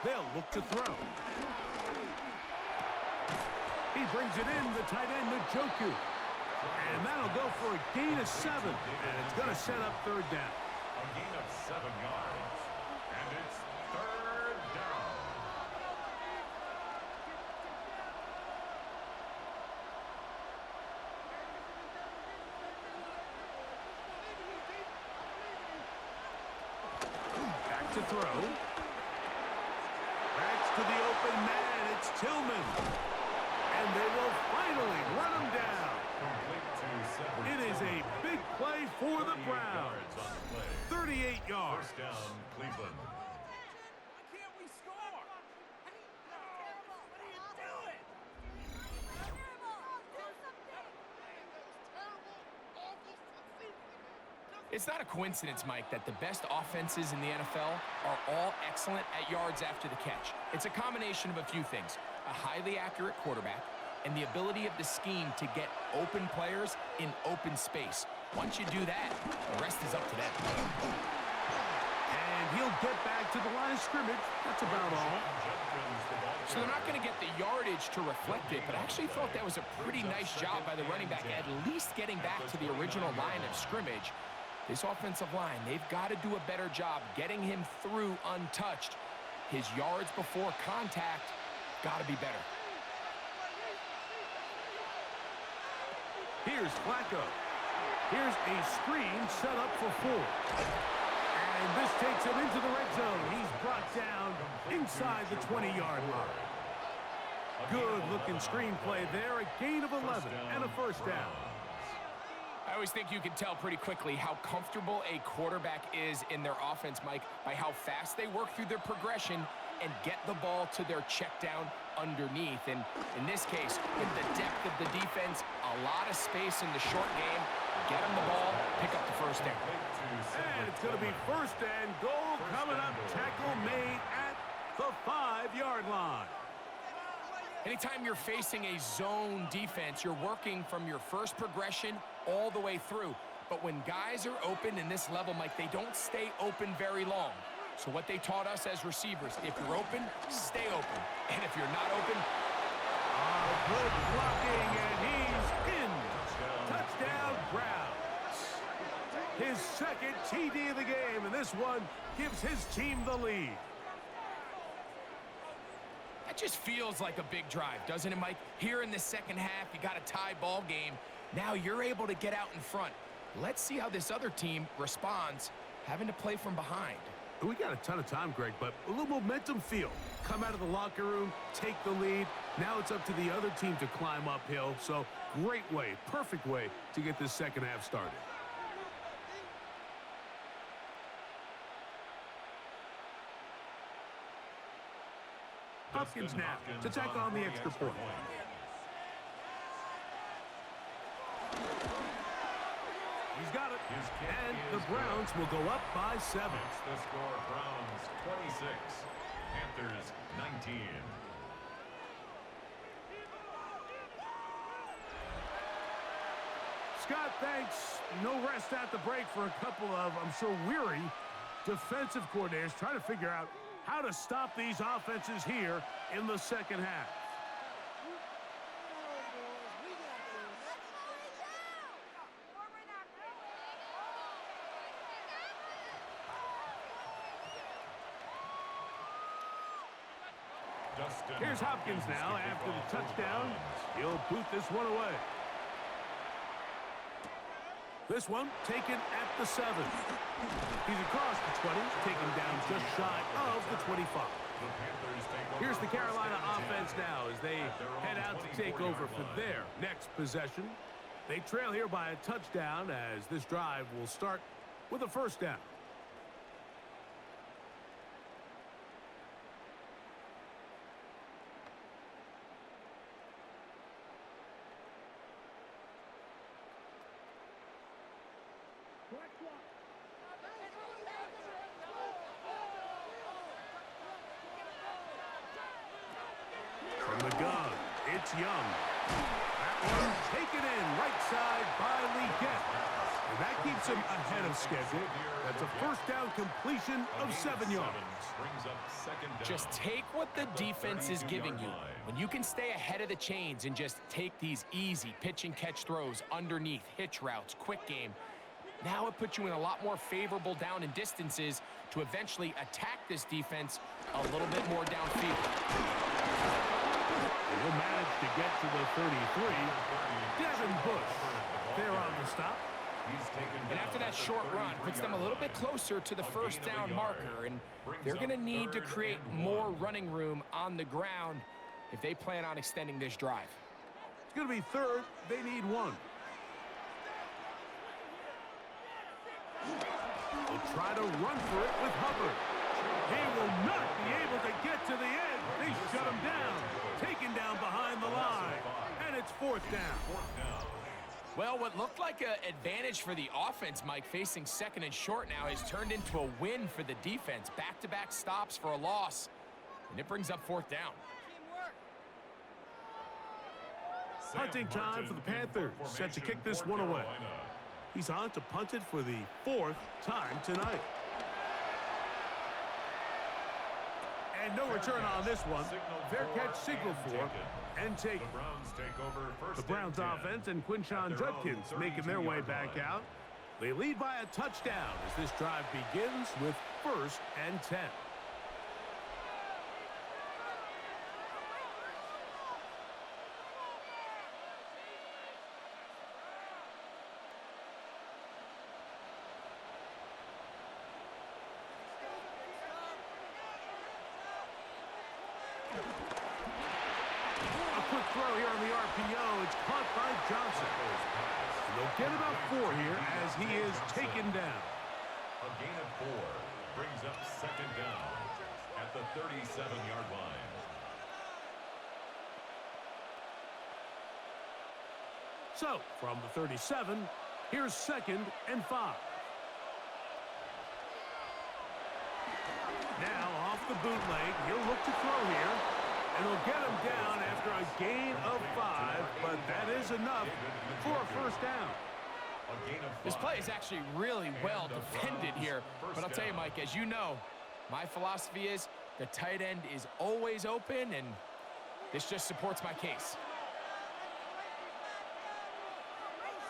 They'll look to throw. He brings it in, the tight end, Njoku. And that'll go for a gain of 7. And it's going to set up third down. A gain of 7 yards. And it's third down. Back to throw. Backs to the open man. It's Tillman. And they will finally run him down. Complete to Severson. It is a big play for the 38 Browns. yards on the play. 38 yards. First down, Cleveland. It's not a coincidence, Mike, that the best offenses in the NFL are all excellent at yards after the catch. It's a combination of a few things: a highly accurate quarterback and the ability of the scheme to get open players in open space. Once you do that, the rest is up to them. And he'll get back of scrimmage. That's about all. So they're not going to get the yardage to reflect it, but I actually thought that was a pretty nice job by the running back, at least getting back to the original line of scrimmage. This offensive line, they've got to do a better job getting him through untouched. His yards before contact got to be better. Here's Flacco. Here's a screen set up for 4. And this takes him into the red zone. He's brought down inside the 20-yard line. Good-looking screenplay there. A gain of 11 and a first down. I always think you can tell pretty quickly how comfortable a quarterback is in their offense, Mike, by how fast they work through their progression and get the ball to their check down underneath. And in this case, with the depth of the defense, a lot of space in the short game, get them the ball, pick up the first down. And it's going to be first and goal coming up. Tackle made at the 5-yard line. Anytime you're facing a zone defense, you're working from your first progression all the way through. But when guys are open in this level, Mike, they don't stay open very long. So what they taught us as receivers, if you're open, stay open. And if you're not open... Good blocking, and he's in. Touchdown, Browns. His second TD of the game, and this one gives his team the lead. That just feels like a big drive, doesn't it, Mike? Here in the second half, you got a tie ball game. Now you're able to get out in front. Let's see how this other team responds, having to play from behind. We got a ton of time, Greg, but a little momentum feel. Come out of the locker room, take the lead. Now it's up to the other team to climb uphill. So great way, perfect way to get this second half started. Hopkins now to tack on the extra point. He's got it, and the Browns will go up by 7. The score, Browns 26, Panthers 19. Scott, thanks. No rest at the break for a couple of, I'm sure, weary defensive coordinators trying to figure out how to stop these offenses here in the second half. Here's Hopkins now after the touchdown. He'll boot this one away. This one taken at the 7. He's across the 20, taken down just shy of the 25. Here's the Carolina offense now as they head out to take over for their next possession. They trail here by a touchdown as this drive will start with a first down. From the gun, it's Young. That one taken in right side by Leggett. And that keeps him ahead of schedule. That's a first down completion of 7 yards. Just take what the defense is giving you. When you can stay ahead of the chains and just take these easy pitch and catch throws underneath, hitch routes, quick game, now it puts you in a lot more favorable down and distances to eventually attack this defense a little bit more downfield. He'll manage to get to the 33. Devin Bush there on the stop. And after that short run, puts them a little bit closer to the first down marker, and they're going to need to create more running room on the ground if they plan on extending this drive. It's going to be third. They need 1. They'll try to run for it with Hubbard. He will not be able to get to the end. They shut him down. Taken down behind the line. And it's fourth down. Well, what looked like an advantage for the offense, Mike, facing second and short now, has turned into a win for the defense. Back-to-back stops for a loss. And it brings up fourth down. Punting time for the Panthers. Set to kick this one away. He's on to punt it for the 4th time tonight. And no return on this one. Fair catch signal for and take. The Browns take over first. The Browns offense and Quinshon Judkins making their way back out. They lead by a touchdown as this drive begins with 1st and 10. A quick throw here on the RPO. It's caught by Johnson. They'll get about 4 here as he is taken down. A gain of 4 brings up 2nd down at the 37-yard line. So, from the 37, here's 2nd and 5. Now, off the bootleg, he'll look to throw here. And he'll get him down after a gain of 5, but that is enough for a 1st down. This play is actually really well defended here. But I'll tell you, Mike, as you know, my philosophy is the tight end is always open, and this just supports my case.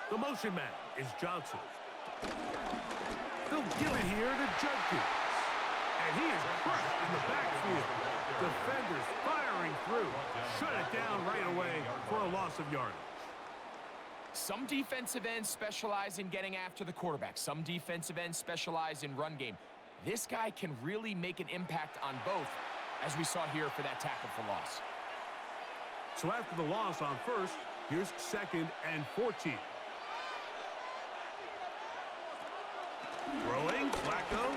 The motion man is Johnson. They'll give it here to Judkins. And he is crushed in the backfield. Defenders firing through. Shut it down right away for a loss of yardage. Some defensive ends specialize in getting after the quarterback. Some defensive ends specialize in run game. This guy can really make an impact on both, as we saw here for that tackle for loss. So after the loss on 1st, here's 2nd and 14. Throwing, Flacco.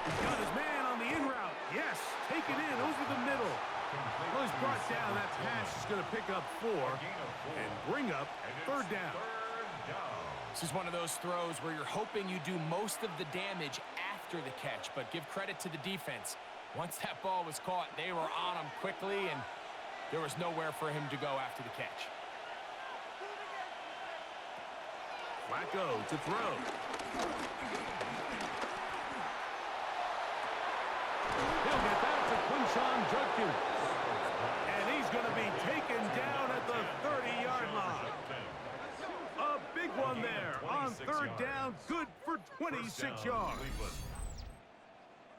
He's got his man on the in route. Yes, take it in over the middle. Well, he's brought down. That pass is going to pick up 4 and bring up 3rd down. This is one of those throws where you're hoping you do most of the damage after the catch, but give credit to the defense. Once that ball was caught, they were on him quickly, and there was nowhere for him to go after the catch. Flacco to throw. He'll get that to Quinshon Judkins. And he's going to be taken down at the 30-yard line. A big one there on 3rd down. Good for 26 yards. What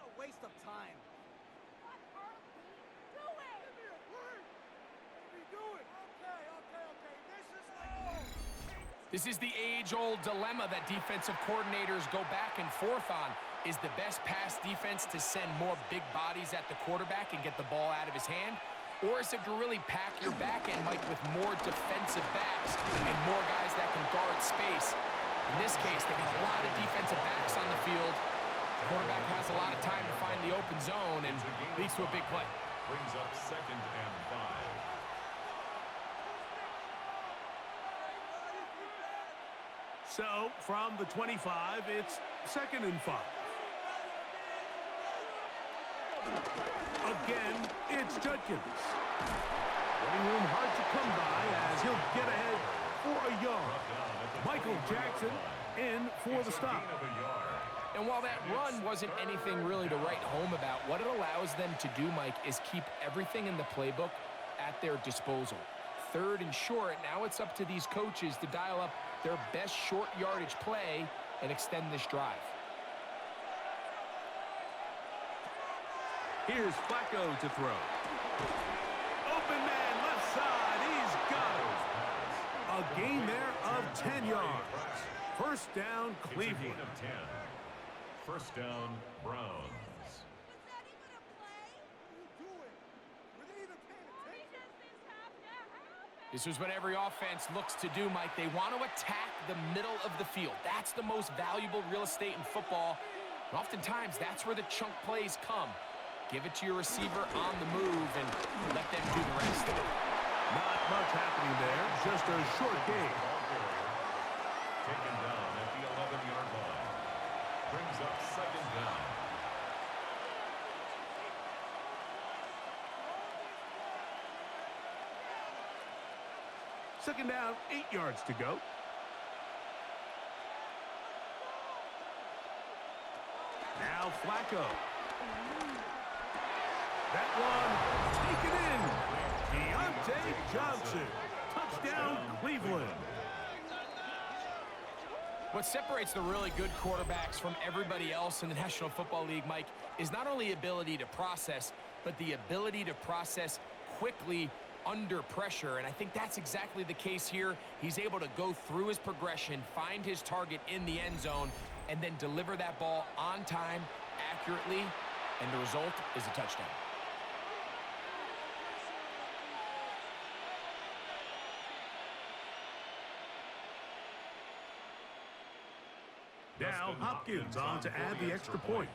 a waste of time. This is the age-old dilemma that defensive coordinators go back and forth on. Is the best pass defense to send more big bodies at the quarterback and get the ball out of his hand? Or is it to really pack your back end, Mike, with more defensive backs and more guys that can guard space? In this case, they got a lot of defensive backs on the field. The quarterback has a lot of time to find the open zone and leads to a big play. Brings up 2nd and 5. So, from the 25, it's 2nd and 5. Again, it's Judkins. Running room hard to come by as he'll get ahead for a yard. Michael Jackson in for the stop. And while that run wasn't anything really to write home about, what it allows them to do, Mike, is keep everything in the playbook at their disposal. 3rd and short, now it's up to these coaches to dial up their best short yardage play and extend this drive. Here's Flacco to throw. Open man, left side, he's got it. A gain there of 10 yards. 1st down, Cleveland. It's a gain of 10. 1st down, Browns. This is what every offense looks to do, Mike. They want to attack the middle of the field. That's the most valuable real estate in football. And oftentimes, that's where the chunk plays come. Give it to your receiver on the move and let them do the rest. Not much happening there. Just a short gain. Taken down at the 11-yard line. Brings up 2nd down. Second down, 8 yards to go. Now Flacco. That one taken in. Deontay Johnson. Touchdown, Cleveland. What separates the really good quarterbacks from everybody else in the National Football League, Mike, is not only ability to process, but the ability to process quickly under pressure. And I think that's exactly the case here. He's able to go through his progression, find his target in the end zone, and then deliver that ball on time, accurately, and the result is a touchdown. Now Hopkins on to add the extra point.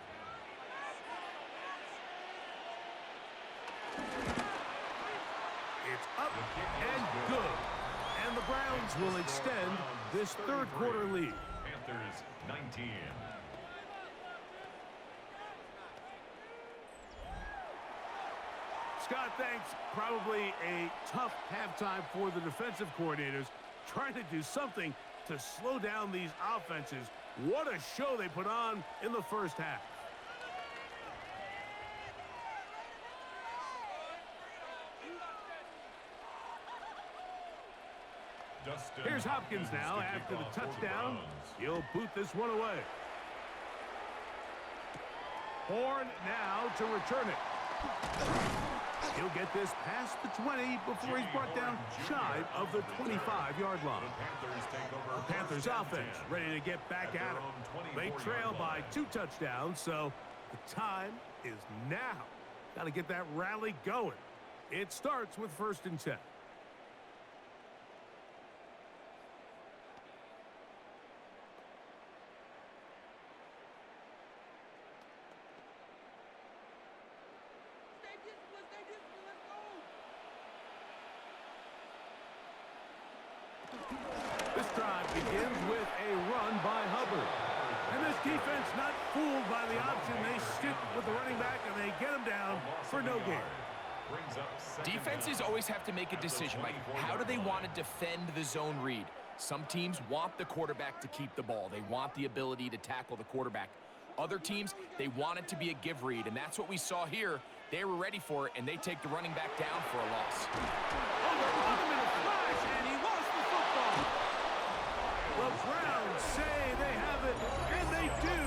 It's up and good. And the Browns will extend this third quarter lead. Panthers 19. Scott, thanks. Probably a tough halftime for the defensive coordinators, trying to do something to slow down these offenses. What a show they put on in the first half. Here's Hopkins now after the touchdown. He'll boot this one away. Horn now to return it. He'll get this past the 20 before he's brought down shy of the 25-yard line. The Panthers offense ready to get back at it. They trail by 2 touchdowns, so the time is now. Got to get that rally going. It starts with 1st and 10. This drive begins with a run by Hubbard. And this defense not fooled by the option. They stick with the running back and they get him down for no gain. Defenses always have to make a decision, Mike. How do they want to defend the zone read? Some teams want the quarterback to keep the ball. They want the ability to tackle the quarterback. Other teams, they want it to be a give read, and that's what we saw here. They were ready for it, and they take the running back down for a loss. Oh, they're on him in a flash, and he lost the football. The Browns say they have it, and they do.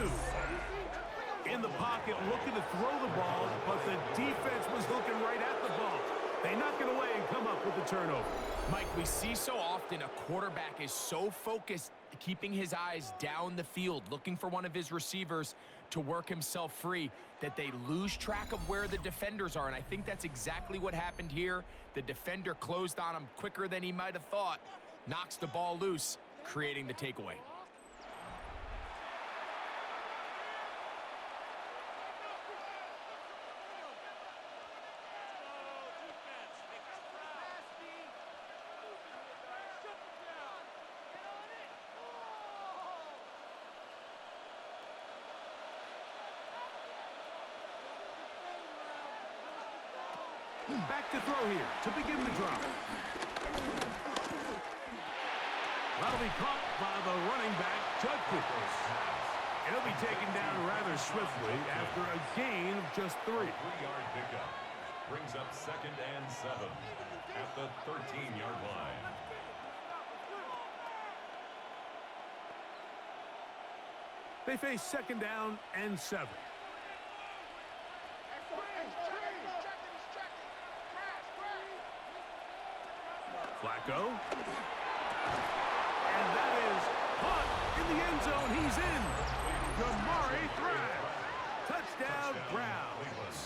In the pocket, looking to throw the ball, but the defense was looking right at the ball. They knock it away and come up with the turnover. Mike, we see so often a quarterback is so focused, keeping his eyes down the field, looking for one of his receivers to work himself free, that they lose track of where the defenders are. And I think that's exactly what happened here. The defender closed on him quicker than he might have thought, knocks the ball loose, creating the takeaway. Back to throw here to begin the drive. That'll be caught by the running back, Judkins. He'll be taken down rather swiftly after a gain of just 3. 3-yard pickup brings up 2nd and 7 at the 13-yard line. They face 2nd down and 7. Flacco. And that is caught in the end zone. He's in. Jamari Thrash. Touchdown, Browns.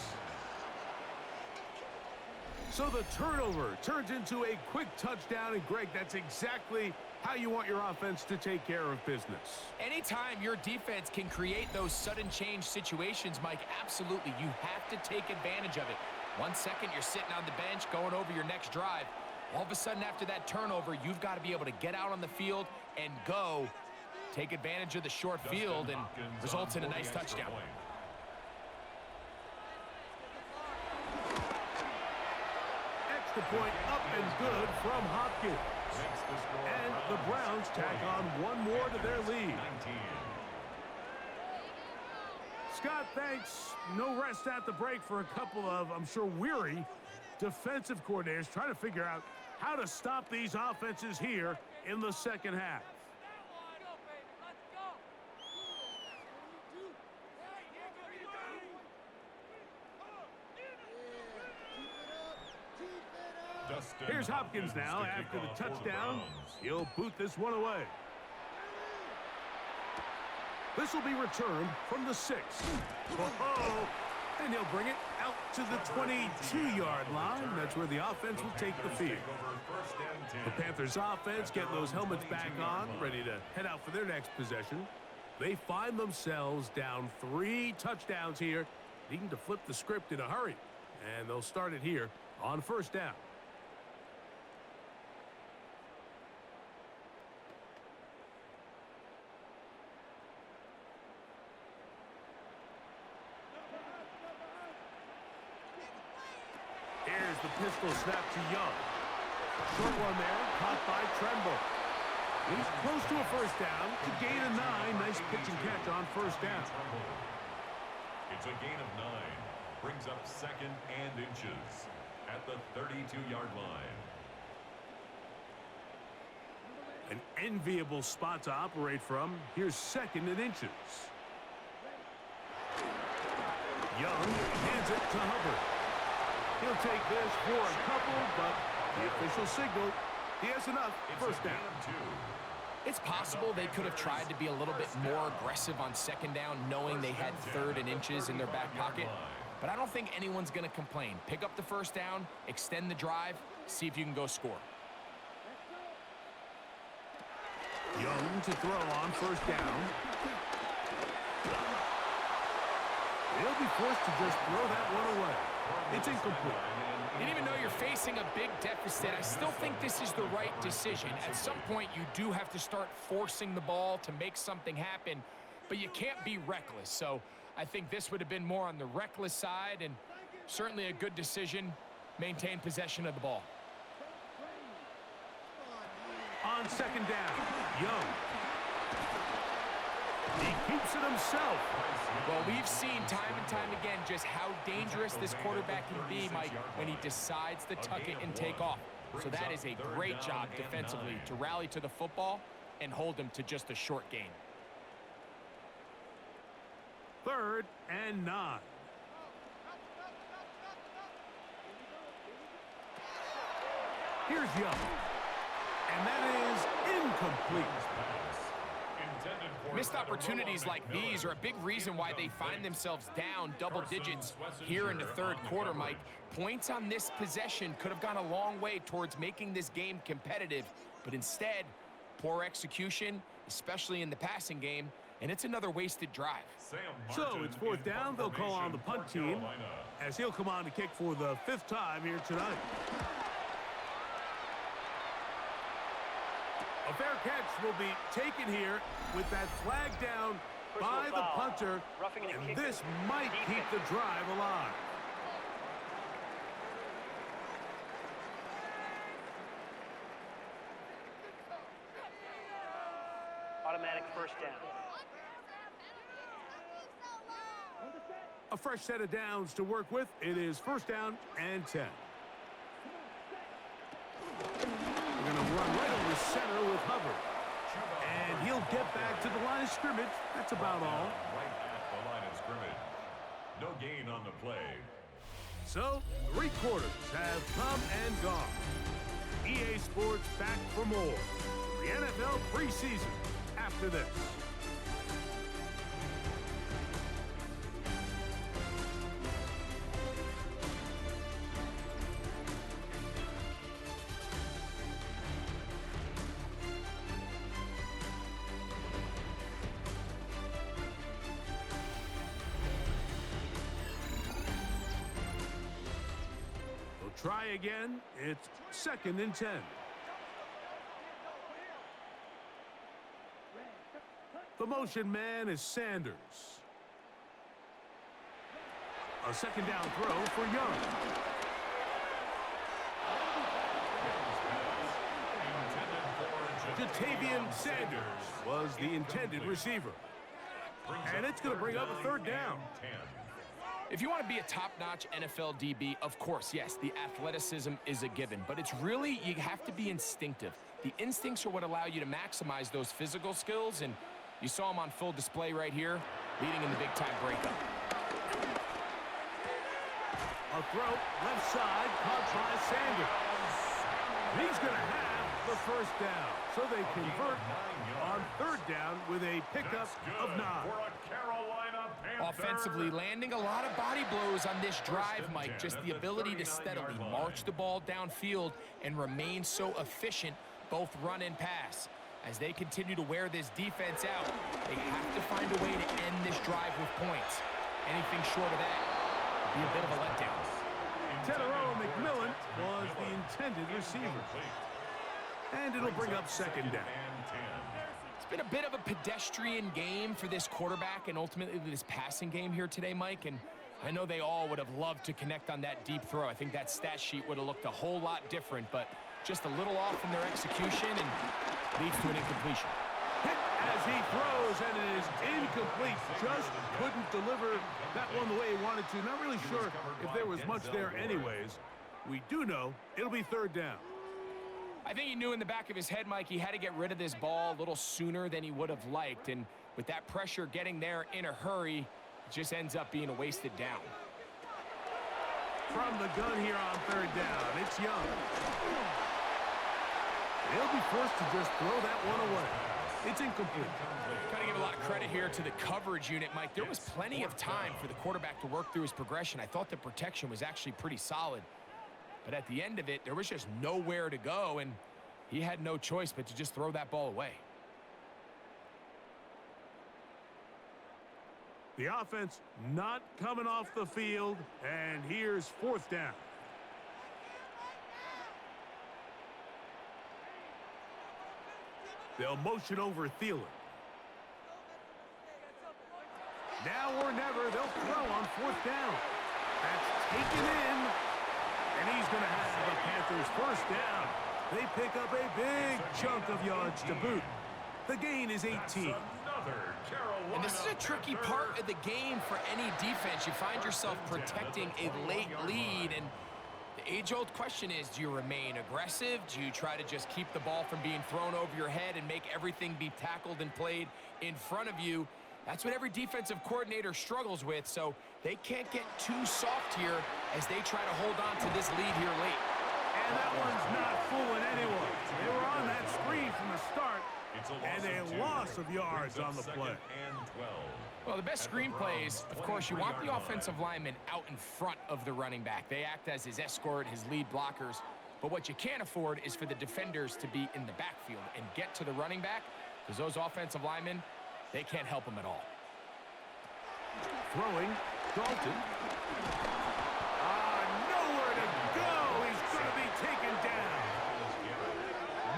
So the turnover turns into a quick touchdown. And, Greg, that's exactly how you want your offense to take care of business. Anytime your defense can create those sudden change situations, Mike, absolutely, you have to take advantage of it. 1 second, you're sitting on the bench going over your next drive. All of a sudden, after that turnover, you've got to be able to get out on the field and go. Take advantage of the short field and results in a nice touchdown. Extra point up and good from Hopkins. And the Browns tack on one more to their lead. Scott, thanks. No rest at the break for a couple of, I'm sure, weary defensive coordinators trying to figure out how to stop these offenses here in the second half. Here's Hopkins now after the touchdown. He'll boot this one away. This will be returned from the 6. Oh, and he'll bring it out to the 22-yard line. That's where the offense will take the field. The Panthers offense getting those helmets back on, ready to head out for their next possession. They find themselves down 3 touchdowns here, needing to flip the script in a hurry. And they'll start it here on first down. Here's the pistol snap to Young. Short one there, caught by Tremble. He's close to a first down to gain a 9. Nice pitch and catch on first down. It's a gain of 9. Brings up 2nd and inches at the 32-yard line. An enviable spot to operate from. Here's 2nd and inches. Young hands it to Hubbard. He'll take this for a couple, but the official signal, he has enough. First down. It's possible they could have tried to be a little bit more aggressive on second down, knowing they had 3rd and inches in their back pocket. But I don't think anyone's going to complain. Pick up the first down, extend the drive, see if you can go score. Young to throw on first down. They'll be forced to just throw that one away. It's incomplete. And even though you're facing a big deficit, I still think this is the right decision. At some point, you do have to start forcing the ball to make something happen, but you can't be reckless. So I think this would have been more on the reckless side, and certainly a good decision. Maintain possession of the ball. On second down, Young. He keeps it himself. Well, we've seen time and time again just how dangerous this quarterback can be, Mike, when he decides to tuck it and take off. So that is a great job defensively to rally to the football and hold him to just a short gain. 3rd and 9. Here's Young. And that is incomplete. Missed opportunities like these are a big reason why they find themselves down double digits here in the 3rd quarter, Mike. Points on this possession could have gone a long way towards making this game competitive, but instead, poor execution, especially in the passing game, and it's another wasted drive. So it's 4th down. They'll call on the punt team as he'll come on to kick for the 5th time here tonight. A fair catch will be taken here with that flag down by the punter, and this might keep the drive alive. Automatic first down. A fresh set of downs to work with. It is 1st down and 10. We're going to run right over center with Hubbard. And he'll get back to the line of scrimmage. That's about all. Right at the line of scrimmage. No gain on the play. So, 3 quarters have come and gone. EA Sports back for more. The NFL preseason after this. Try again. It's 2nd and 10. The motion man is Sanders. A 2nd down throw for Young. Jatavian Sanders was the intended receiver. And it's going to bring up a third down. If you want to be a top-notch NFL DB, of course, yes, the athleticism is a given. But it's really, you have to be instinctive. The instincts are what allow you to maximize those physical skills, and you saw him on full display right here, leading in the big-time breakup. A throw, left side, caught by Sanders. He's going to have the first down. So they convert on third down with a pickup of 9. Offensively, landing a lot of body blows on this drive, Mike. Just the ability to steadily march the ball downfield and remain so efficient, both run and pass. As they continue to wear this defense out, they have to find a way to end this drive with points. Anything short of that would be a bit of a letdown. Teterow McMillan was the intended receiver. And it'll bring up second down. It's been a bit of a pedestrian game for this quarterback and ultimately this passing game here today, Mike. And I know they all would have loved to connect on that deep throw. I think that stat sheet would have looked a whole lot different, but just a little off in their execution and leads to an incompletion. Hit as he throws, and it is incomplete. Just couldn't deliver that one the way he wanted to. Not really sure if there was much there anyways. We do know it'll be third down. I think he knew in the back of his head, Mike, he had to get rid of this ball a little sooner than he would have liked. And with that pressure getting there in a hurry, it just ends up being a wasted down. From the gun here on third down, it's Young. He'll be forced to just throw that one away. It's incomplete. Got to give a lot of credit here to the coverage unit, Mike. There was plenty of time for the quarterback to work through his progression. I thought the protection was actually pretty solid. But at the end of it, there was just nowhere to go, and he had no choice but to just throw that ball away. The offense not coming off the field, and here's fourth down. They'll motion over Thielen. Now or never, they'll throw on fourth down. That's taken in. And he's going to have the Panthers first down. They pick up a big chunk of yards to boot. The gain is 18. And this is a tricky part of the game for any defense. You find yourself protecting a late lead, and the age-old question is, do you remain aggressive? Do you try to just keep the ball from being thrown over your head and make everything be tackled and played in front of you? That's what every defensive coordinator struggles with, so they can't get too soft here as they try to hold on to this lead here late. And that one's not fooling anyone. They were on that screen from the start, and a loss of yards on the play. Well, the best screen plays, of course, you want the offensive lineman out in front of the running back. They act as his escort, his lead blockers. But what you can't afford is for the defenders to be in the backfield and get to the running back, because those offensive linemen, they can't help him at all. Throwing, Dalton. Nowhere to go. He's going to be taken down.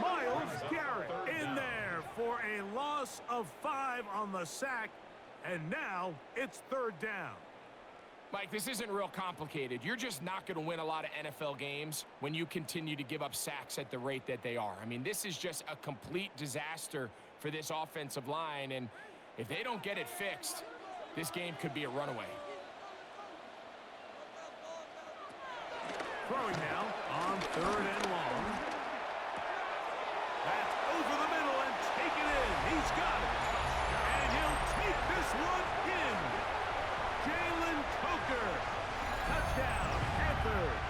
Myles Garrett in there for a loss of 5 on the sack, and now it's third down. Mike, this isn't real complicated. You're just not going to win a lot of NFL games when you continue to give up sacks at the rate that they are. I mean, this is just a complete disaster for this offensive line, and if they don't get it fixed, this game could be a runaway. Throwing now on third and long. That's over the middle and taken in. He's got it. And he'll take this one in. Jalen Coker. Touchdown, Panthers.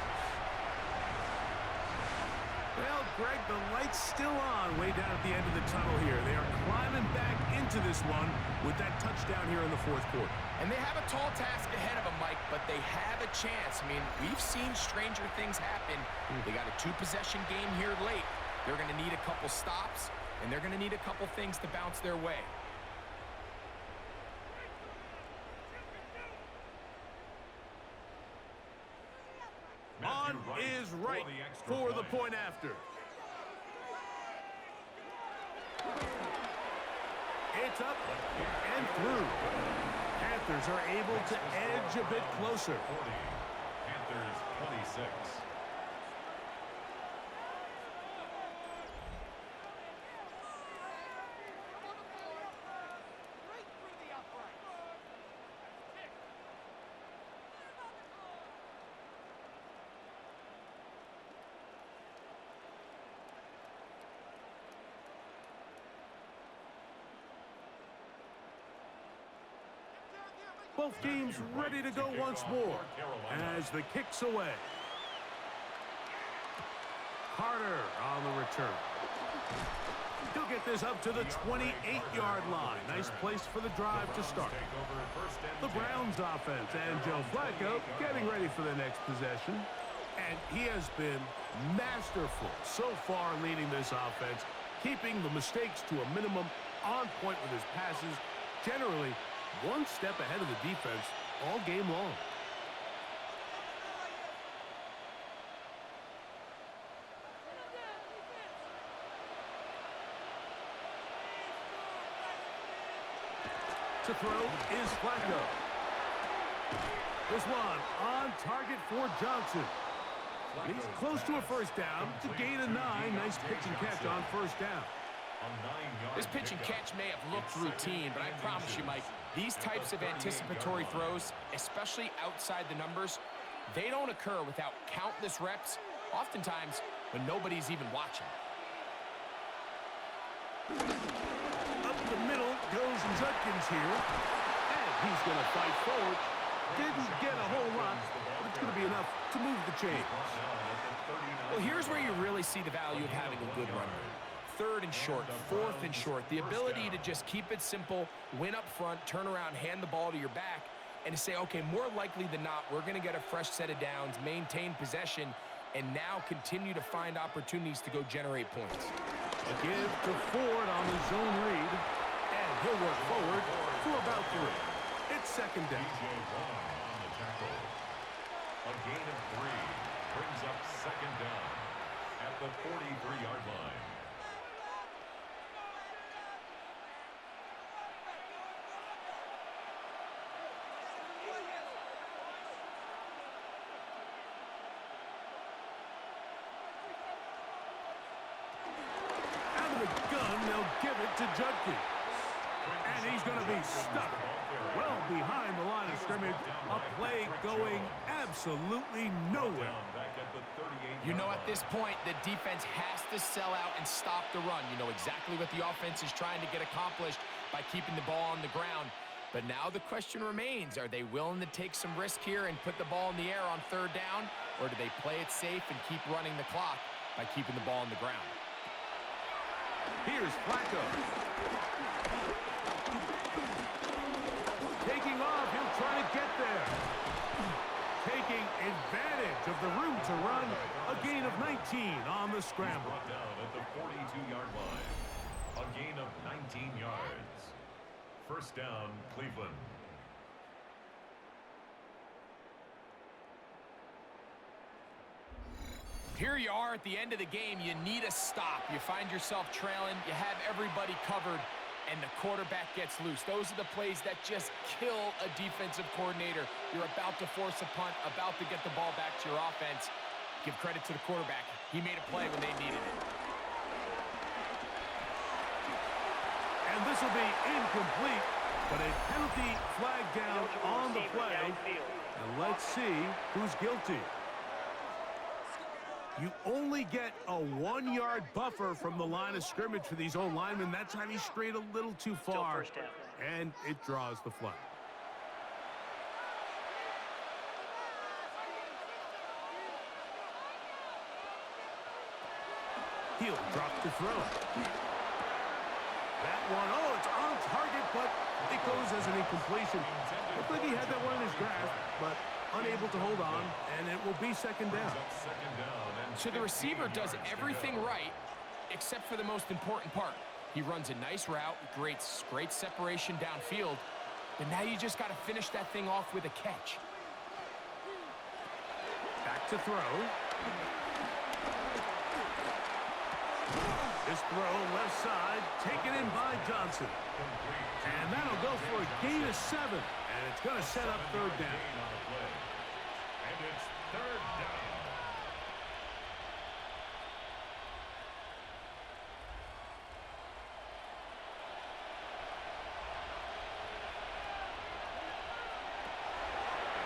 Well, Greg, the light's still on way down at the end of the tunnel here. They are climbing back into this one with that touchdown here in the fourth quarter. And they have a tall task ahead of them, Mike, but they have a chance. I mean, we've seen stranger things happen. They got a 2-possession game here late. They're going to need a couple stops, and they're going to need a couple things to bounce their way. On is right for the point after. It's up and through. Panthers are able to edge a bit closer. Panthers 26. Both teams ready to go once more as the kick's away. Carter on the return. He'll get this up to the 28-yard line. Nice place for the drive to start. The Browns offense and Joe Flacco getting ready for the next possession. And he has been masterful so far leading this offense, keeping the mistakes to a minimum, on point with his passes, generally one step ahead of the defense all game long. To throw is Flacco. This one on target for Johnson. He's close to a first down to gain a 9. Nice pitch and catch on first down. This pitch and catch may have looked routine, but I promise you, Mike, these types of anticipatory throws, especially outside the numbers, they don't occur without countless reps, oftentimes when nobody's even watching. Up the middle goes Judkins here, and he's going to fight forward. Didn't get a whole lot, but it's going to be enough to move the chains. Well, here's where you really see the value of having a good run game. Third and short, fourth and short, the ability to just keep it simple, win up front, turn around, hand the ball to your back, and to say, okay, more likely than not, we're going to get a fresh set of downs, maintain possession, and now continue to find opportunities to go generate points. A give to Ford on the zone read, and he'll work forward for about 3. It's second down. on the tackle. A gain of 3 brings up second down at the 43-yard line. Out of the gun, they'll give it to Judkins. And he's going to be stuck well behind the line of scrimmage. A play going absolutely nowhere. You know, at this point, the defense has to sell out and stop the run. You know exactly what the offense is trying to get accomplished by keeping the ball on the ground. But now the question remains, are they willing to take some risk here and put the ball in the air on third down? Or do they play it safe and keep running the clock by keeping the ball on the ground? Here's Flacco. Taking off, he'll try to get there. Taking advantage of the room to run. A gain of 19 on the scramble. Brought down at the 42-yard line. A gain of 19 yards. First down, Cleveland. Here you are at the end of the game. You need a stop. You find yourself trailing. You have everybody covered, and the quarterback gets loose. Those are the plays that just kill a defensive coordinator. You're about to force a punt, about to get the ball back to your offense. Give credit to the quarterback. He made a play when they needed it. And this will be incomplete, but a penalty flag down on the play. And let's see who's guilty. You only get a 1-yard buffer from the line of scrimmage for these old linemen. That time he strayed a little too far, and it draws the flag. He'll drop to throw. That one, oh, it's on target, but it goes as an incompletion. Looked like he had that one in his grasp, but unable to hold on, and it will be second down. So the receiver does everything right, except for the most important part. He runs a nice route, great separation downfield, but now you just got to finish that thing off with a catch. Back to throw. This throw left side, taken in by Johnson. And that'll go for a gain of 7, and it's going to set up third down. And it's third down.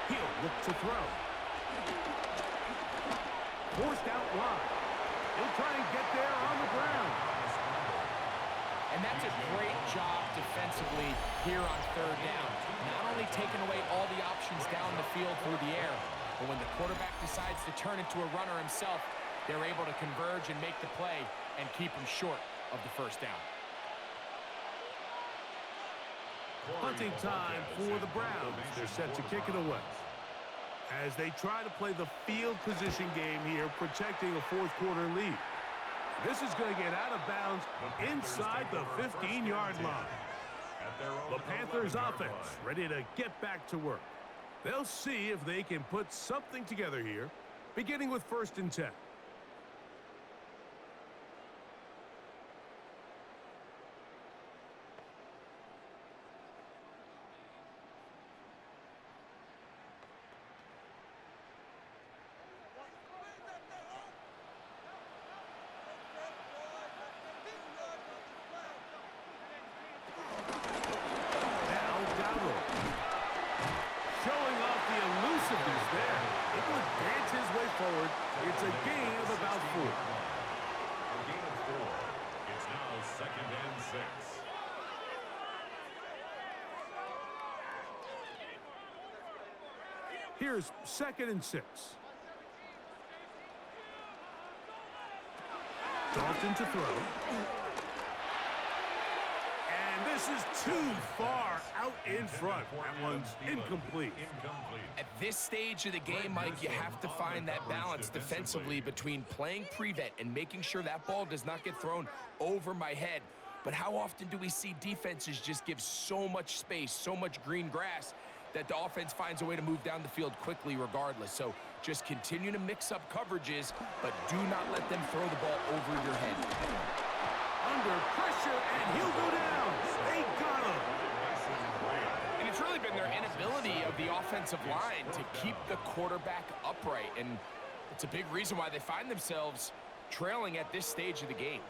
He'll look to throw. Forced out wide. He'll try and get there on the ground. And that's a great job defensively here on third down. Not only taking away all the options down the field through the air, but when the quarterback decides to turn into a runner himself, they're able to converge and make the play and keep him short of the first down. Punting time for the Browns. They're set to kick it away. As they try to play the field position game here, protecting a fourth quarter lead. This is going to get out of bounds inside the 15-yard line. The Panthers offense ready to get back to work. They'll see if they can put something together here, beginning with 1st and 10. Forward. It's a gain of about 4. A gain of 4. It's now 2nd and 6. Here's 2nd and 6. Dalton to throw. And this is too far out in front. That one's incomplete. At this stage of the game, Mike, you have to find that balance defensively between playing prevent and making sure that ball does not get thrown over my head. But how often do we see defenses just give so much space, so much green grass, that the offense finds a way to move down the field quickly regardless? So just continue to mix up coverages, but do not let them throw the ball over your head. Under pressure, and he'll go down. They got him. And it's really been their inability of the offensive line to keep the quarterback upright. And it's a big reason why they find themselves trailing at this stage of the game.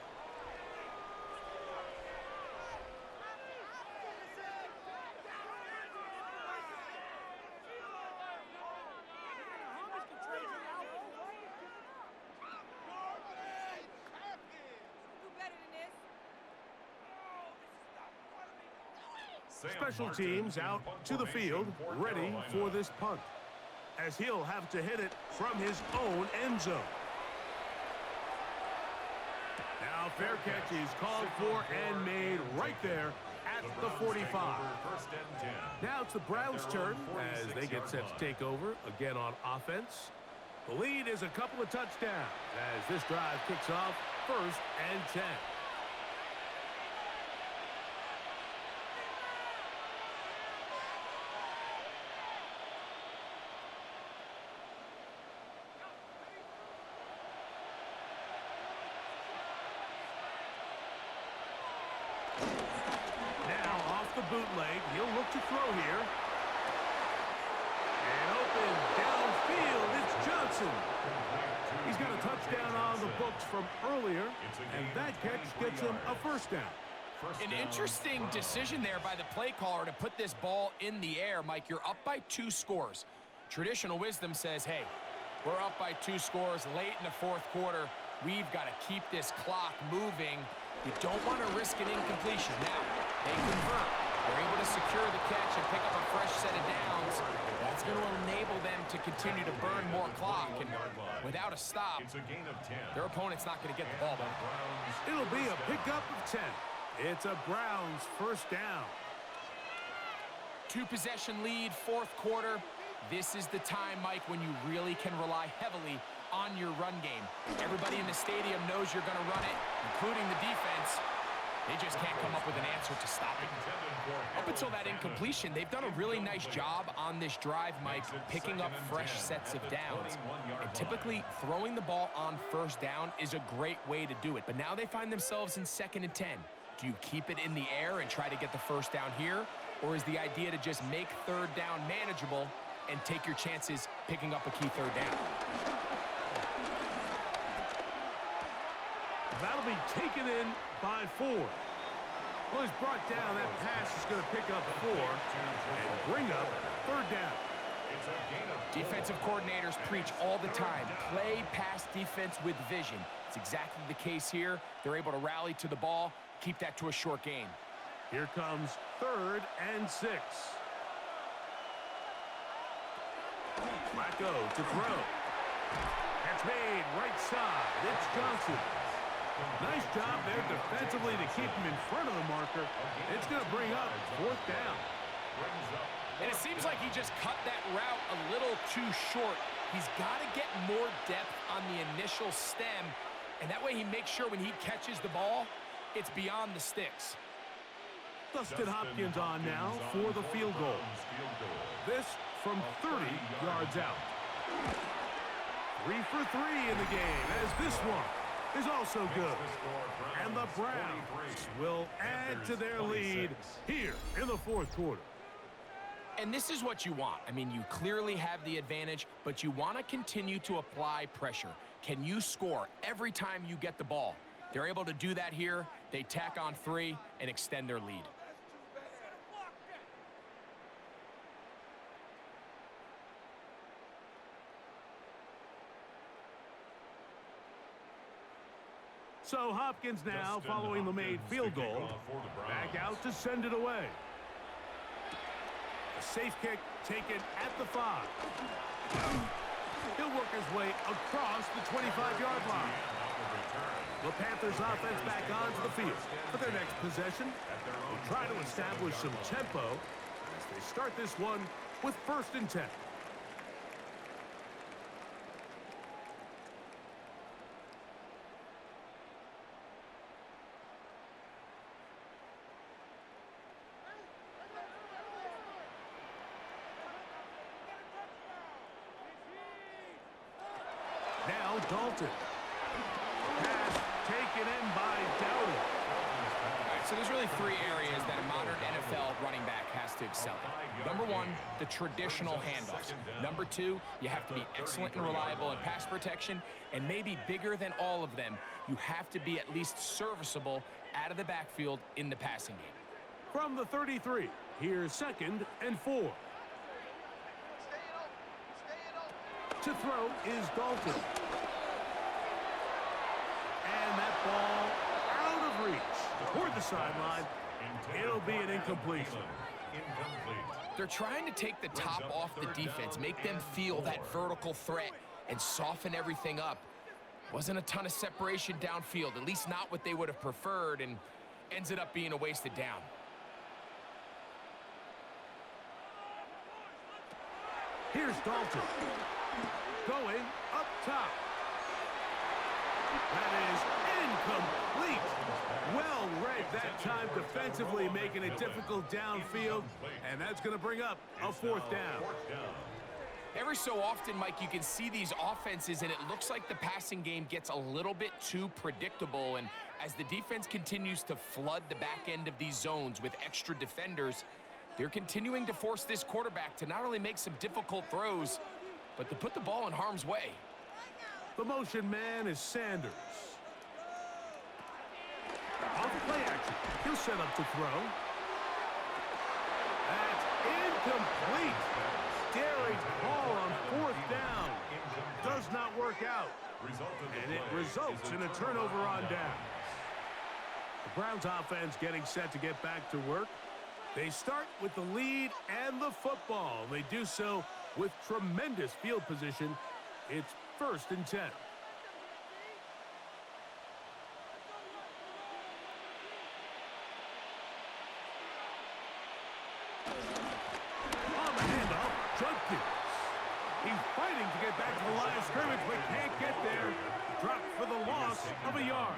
Special teams out to the field, ready for this punt, as he'll have to hit it from his own end zone. Now fair catch is called for and made right there at the 45. Now it's the Browns' turn as they get set to take over again on offense. The lead is a couple of touchdowns as this drive kicks off 1st and 10. The bootleg, he'll look to throw here. And open downfield, it's Johnson. He's got a touchdown on the books from earlier, and that catch gets him a 1st down. An interesting decision there by the play caller to put this ball in the air. Mike, you're up by 2 scores. Traditional wisdom says, hey, we're up by 2 scores late in the 4th quarter. We've got to keep this clock moving. You don't want to risk an incompletion. Now, they convert. They're able to secure the catch and pick up a fresh set of downs. That's going to enable them to continue to burn more clock. And without a stop, their opponent's not going to get the ball back. It'll be a pickup of 10. It's a Browns 1st down. 2-possession lead, 4th quarter. This is the time, Mike, when you really can rely heavily on your run game. Everybody in the stadium knows you're going to run it, including the defense. They just can't come up with an answer to stop it. Up until that incompletion, they've done a really nice job on this drive, Mike, picking up fresh sets of downs. And typically, throwing the ball on 1st down is a great way to do it. But now they find themselves in 2nd and 10. Do you keep it in the air and try to get the 1st down here? Or is the idea to just make 3rd down manageable and take your chances picking up a key 3rd down? That'll be taken in by 4. Well, he's brought down. That pass is going to pick up 4 and bring up 3rd down. Defensive coordinators preach all the time, play pass defense with vision. It's exactly the case here. They're able to rally to the ball keep that to a short gain. Here comes 3rd and 6. Flacco to throw. Catch made right side. It's Johnson. Nice job there defensively to keep him in front of the marker. It's going to bring up 4th down. And it seems like he just cut that route a little too short. He's got to get more depth on the initial stem, and that way he makes sure when he catches the ball, it's beyond the sticks. Dustin Hopkins on now for the field goal. This from 30 yards out. 3 for 3 in the game, as this one is also good. And the Browns will add to their lead here in the 4th quarter. And this is what you want. I mean, you clearly have the advantage, but you want to continue to apply pressure. Can you score every time you get the ball? They're able to do that here. They tack on 3 and extend their lead. So Hopkins now, following the made field goal, back out to send it away. A safe kick taken at the 5. He'll work his way across the 25-yard line. The Panthers offense back onto the field for their next possession. They'll try to establish some tempo as they start this one with 1st and 10. Now Dalton. Pass taken in by Dowdy. All right, so there's really 3 areas that a modern NFL running back has to excel in. Number 1, the traditional handoffs. Number 2, you have to be excellent and reliable in pass protection. And maybe bigger than all of them, you have to be at least serviceable out of the backfield in the passing game. From the 33, here's 2nd and 4. To throw is Dalton. And that ball out of reach toward the sideline. It'll be an incompletion. They're trying to take the top off the defense, make them feel that vertical threat, and soften everything up. Wasn't a ton of separation downfield, at least not what they would have preferred, and ends it up being a wasted down. Here's Dalton. Going up top. That is incomplete. Well read that time defensively, making it difficult downfield, and that's going to bring up a 4th down. Every so often, Mike, you can see these offenses, and it looks like the passing game gets a little bit too predictable, and as the defense continues to flood the back end of these zones with extra defenders, they're continuing to force this quarterback to not only make some difficult throws, but to put the ball in harm's way. The motion man is Sanders. Off play action. He'll set up to throw. That's incomplete. Daring ball on 4th down. Does not work out. And it results in a turnover on down. The Browns offense getting set to get back to work. They start with the lead and the football. They do so with tremendous field position. It's 1st and 10. On the handoff, Judkins. He's fighting to get back to the line of scrimmage, but can't get there. Drop for the loss of a yard.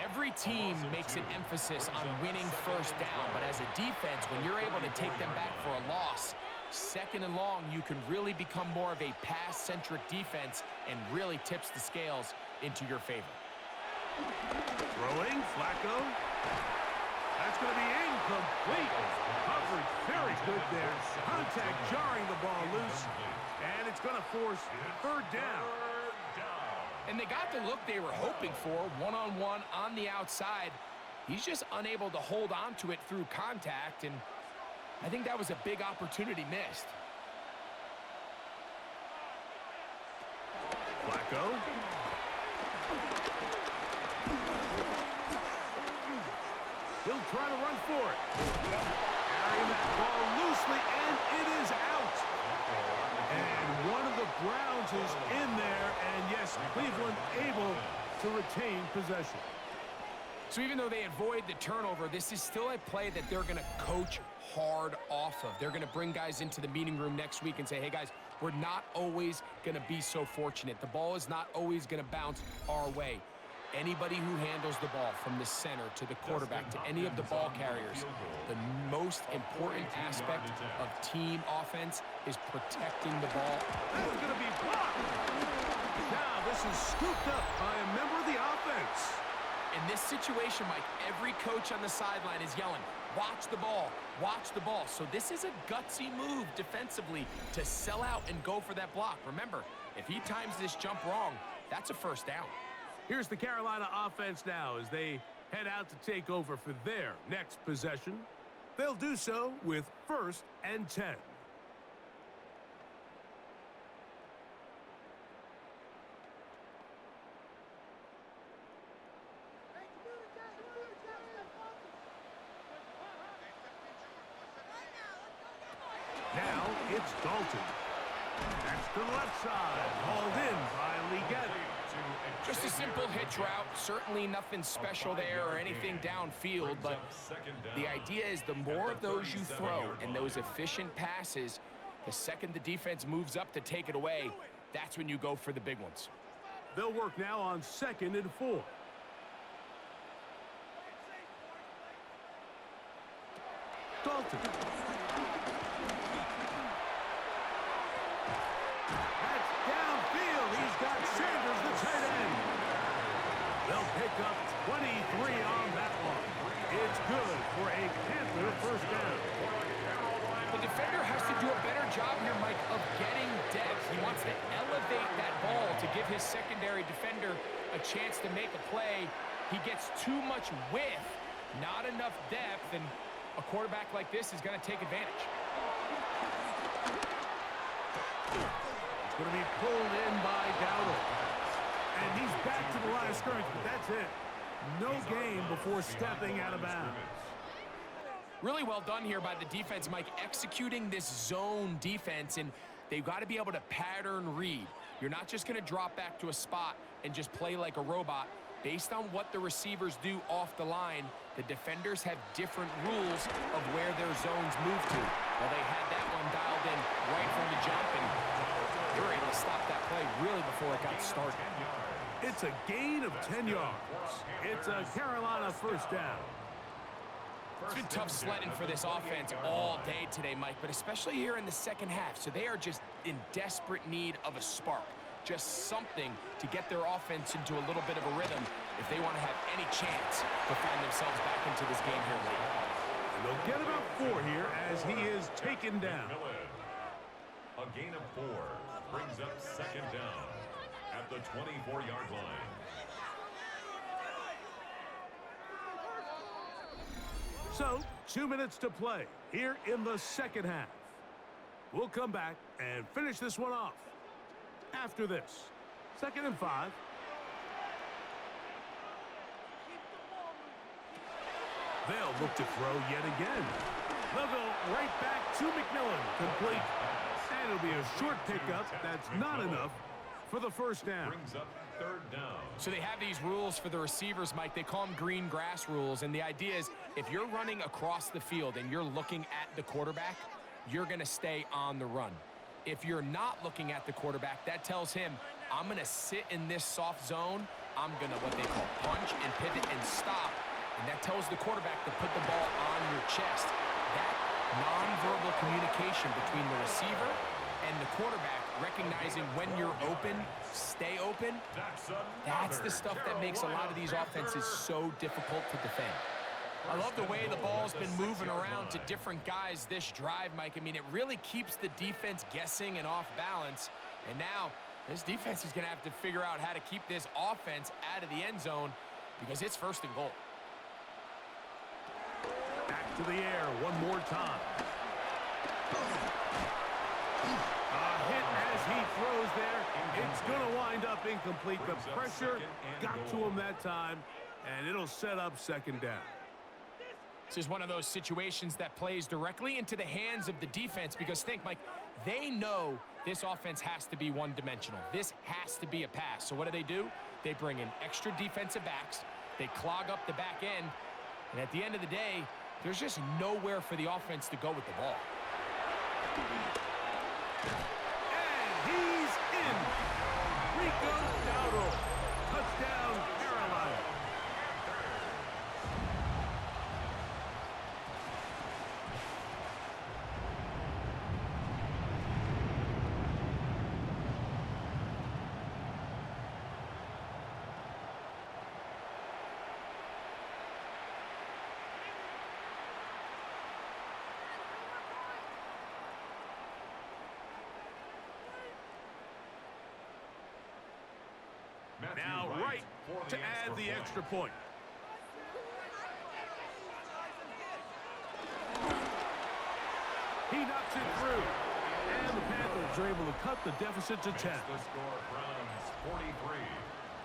Every team makes an emphasis on winning 1st down, but as a defense, when you're able to take them back for a loss, 2nd and long, you can really become more of a pass-centric defense and really tips the scales into your favor. Throwing, Flacco. That's going to be incomplete. Coverage very good there. Contact jarring the ball loose, and it's going to force 3rd down. And they got the look they were hoping for, one-on-one on the outside. He's just unable to hold on to it through contact, and I think that was a big opportunity missed. Flacco. He'll try to run for it. Carrying that ball loosely, and it is out. And one of the Browns is in there, and yes, Cleveland able to retain possession. So even though they avoid the turnover, this is still a play that they're going to coach hard off of. They're going to bring guys into the meeting room next week and say, hey, guys, we're not always going to be so fortunate. The ball is not always going to bounce our way. Anybody who handles the ball from the center to the quarterback to any of the ball carriers, the most important aspect of team offense is protecting the ball. That's going to be blocked. Now this is scooped up by a member of the offense. In this situation, Mike, every coach on the sideline is yelling, watch the ball, watch the ball. So this is a gutsy move defensively to sell out and go for that block. Remember, if he times this jump wrong, that's a first down. Here's the Carolina offense now as they head out to take over for their next possession. They'll do so with 1st and 10. Now it's Dalton. That's the left side, hauled in by Leggett. Just a simple hitch route. Certainly nothing special there or anything downfield, but the idea is the more of those you throw and those efficient passes, the second the defense moves up to take it away, that's when you go for the big ones. They'll work now on 2nd and 4. Dalton. That's downfield. He's got Sanders, the tight end. They'll pick up 23 on that one. It's good for a Panther first down. The defender has to do a better job here, Mike, of getting depth. He wants to elevate that ball to give his secondary defender a chance to make a play. He gets too much width, not enough depth, and a quarterback like this is going to take advantage. It's going to be pulled in by Dowdle. And he's back to the line of scrimmage, but that's it. No gain before stepping out of bounds. Really well done here by the defense, Mike, executing this zone defense, and they've got to be able to pattern read. You're not just going to drop back to a spot and just play like a robot. Based on what the receivers do off the line, the defenders have different rules of where their zones move to. Well, they had that one dialed in right from the jump, and they were able to stop that play really before it got started. It's a gain of 10 yards. It's a Carolina first down. It's been tough sledding for this offense all day today, Mike, but especially here in the second half. So they are just in desperate need of a spark. Just something to get their offense into a little bit of a rhythm if they want to have any chance to find themselves back into this game here late. And they'll get about 4 here as he is taken down. A gain of 4 brings up 2nd down at the 24-yard line. So, 2 minutes to play here in the second half. We'll come back and finish this one off after this. 2nd and 5. They'll look to throw yet again. They'll go right back to McMillan, complete. And it'll be a short pickup. That's not enough for the first down. Brings up 3rd down. So they have these rules for the receivers, Mike. They call them green grass rules. And the idea is if you're running across the field and you're looking at the quarterback, you're going to stay on the run. If you're not looking at the quarterback, that tells him, I'm going to sit in this soft zone. I'm going to what they call punch and pivot and stop. And that tells the quarterback to put the ball on your chest. That nonverbal communication between the receiver and the quarterback, recognizing when you're open, stay open, that's the stuff that makes a lot of these offenses so difficult to defend. I love the way the ball's been moving around to different guys this drive, Mike. I mean, it really keeps the defense guessing and off balance. And now this defense is going to have to figure out how to keep this offense out of the end zone because it's 1st and goal. Back to the air one more time. A hit as he throws there. It's going to wind up incomplete. The pressure got to him that time, and it'll set up 2nd down. This is one of those situations that plays directly into the hands of the defense because think, Mike, they know this offense has to be one-dimensional. This has to be a pass. So what do? They bring in extra defensive backs. They clog up the back end. And at the end of the day, there's just nowhere for the offense to go with the ball. And he's in. Rico Dowdle. Touchdown, Carolina. Now right to add the extra point. He knocks it through. And the Panthers are able to cut the deficit to 10. The score, Browns 43,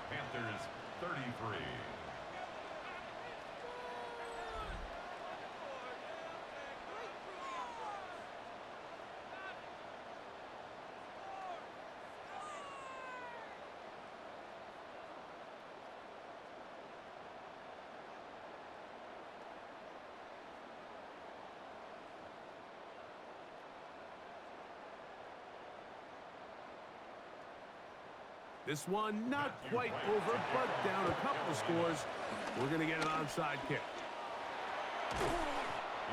Panthers 33. This one not quite over, but down a couple of scores. We're going to get an onside kick.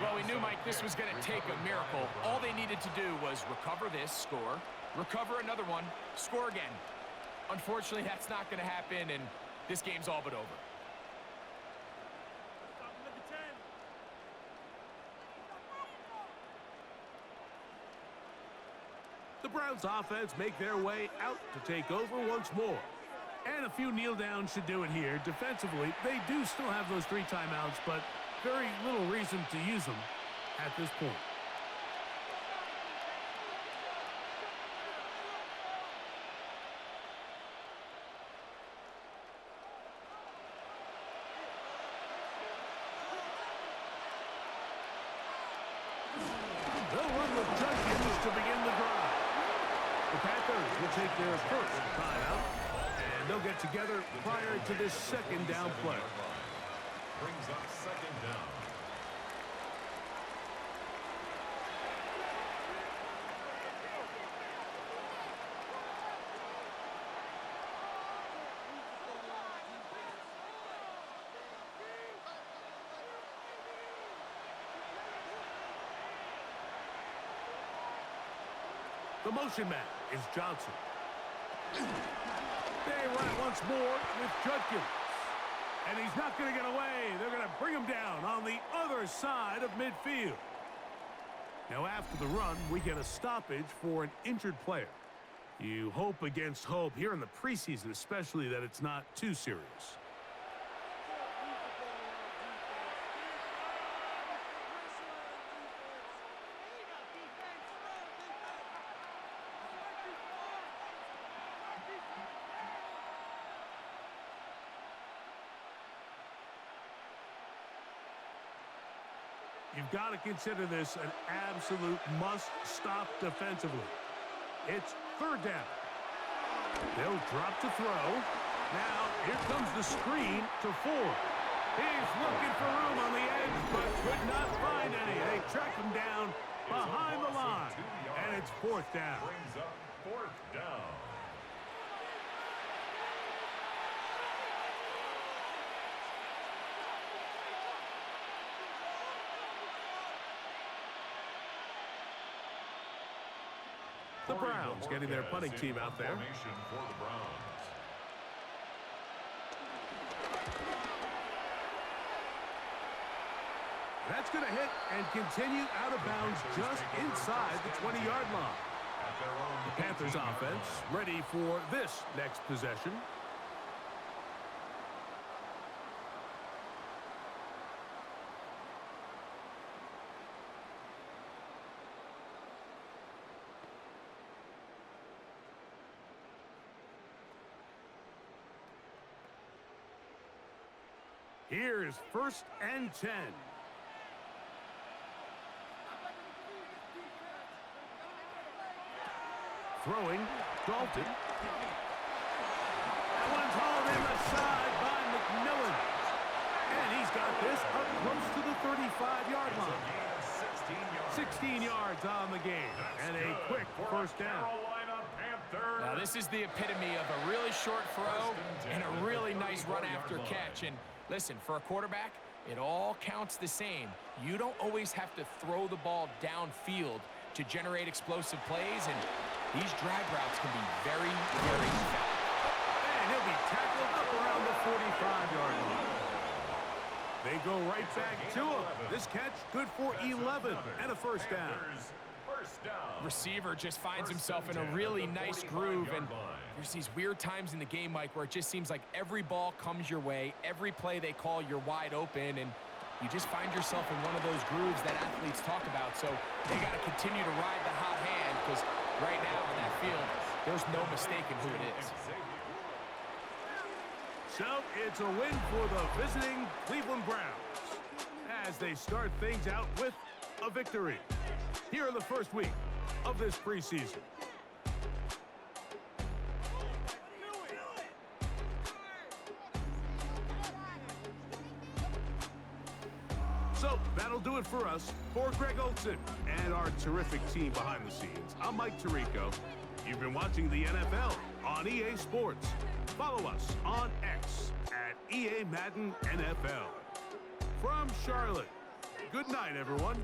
Well, we knew, Mike, this was going to take a miracle. All they needed to do was recover this, score, recover another one, score again. Unfortunately, that's not going to happen, and this game's all but over. The Browns offense make their way out to take over once more. And a few kneel downs should do it here. Defensively, they do still have those 3 timeouts, but very little reason to use them at this point. They'll run with Jenkins to begin the drive. The Panthers will take their first timeout, and they'll get together prior to this second down play. Brings up second down. The motion man is Johnson. They run it once more with Judkins. And he's not going to get away. They're going to bring him down on the other side of midfield. Now after the run, we get a stoppage for an injured player. You hope against hope here in the preseason, especially that it's not too serious. You've got to consider this an absolute must-stop defensively. It's third down. They'll drop to throw. Now, here comes the screen to Ford. He's looking for room on the edge, but could not find any. They track him down behind the line, and it's fourth down. Brings up fourth down. The Browns getting their punting team out there. Formation for the Browns. That's going to hit and continue out of bounds just inside the 20-yard line. The Panthers offense ready for this next possession. Here's 1st and 10. Throwing, Dalton. That one's hauled in the side by McMillan. And he's got this up close to the 35-yard line. 16 yards on the game. And a quick first down. Now, this is the epitome of a really short throw and a really nice run after catch. And listen, for a quarterback, it all counts the same. You don't always have to throw the ball downfield to generate explosive plays, and these drag routes can be very, very effective. And he'll be tackled up around the 45-yard line. They go right back to him. This catch good for 11 and a first down. Receiver just finds himself in a really nice groove, and there's these weird times in the game, Mike, where it just seems like every ball comes your way, every play they call, you're wide open, and you just find yourself in one of those grooves that athletes talk about. So they got to continue to ride the hot hand, because right now on that field, there's no mistaking who it is. So it's a win for the visiting Cleveland Browns as they start things out with a victory here in the first week of this preseason. So that'll do it for us. For Greg Olson and our terrific team behind the scenes, I'm Mike Tirico. You've been watching the NFL on EA Sports. Follow us on X at EA Madden NFL. From Charlotte, good night, everyone.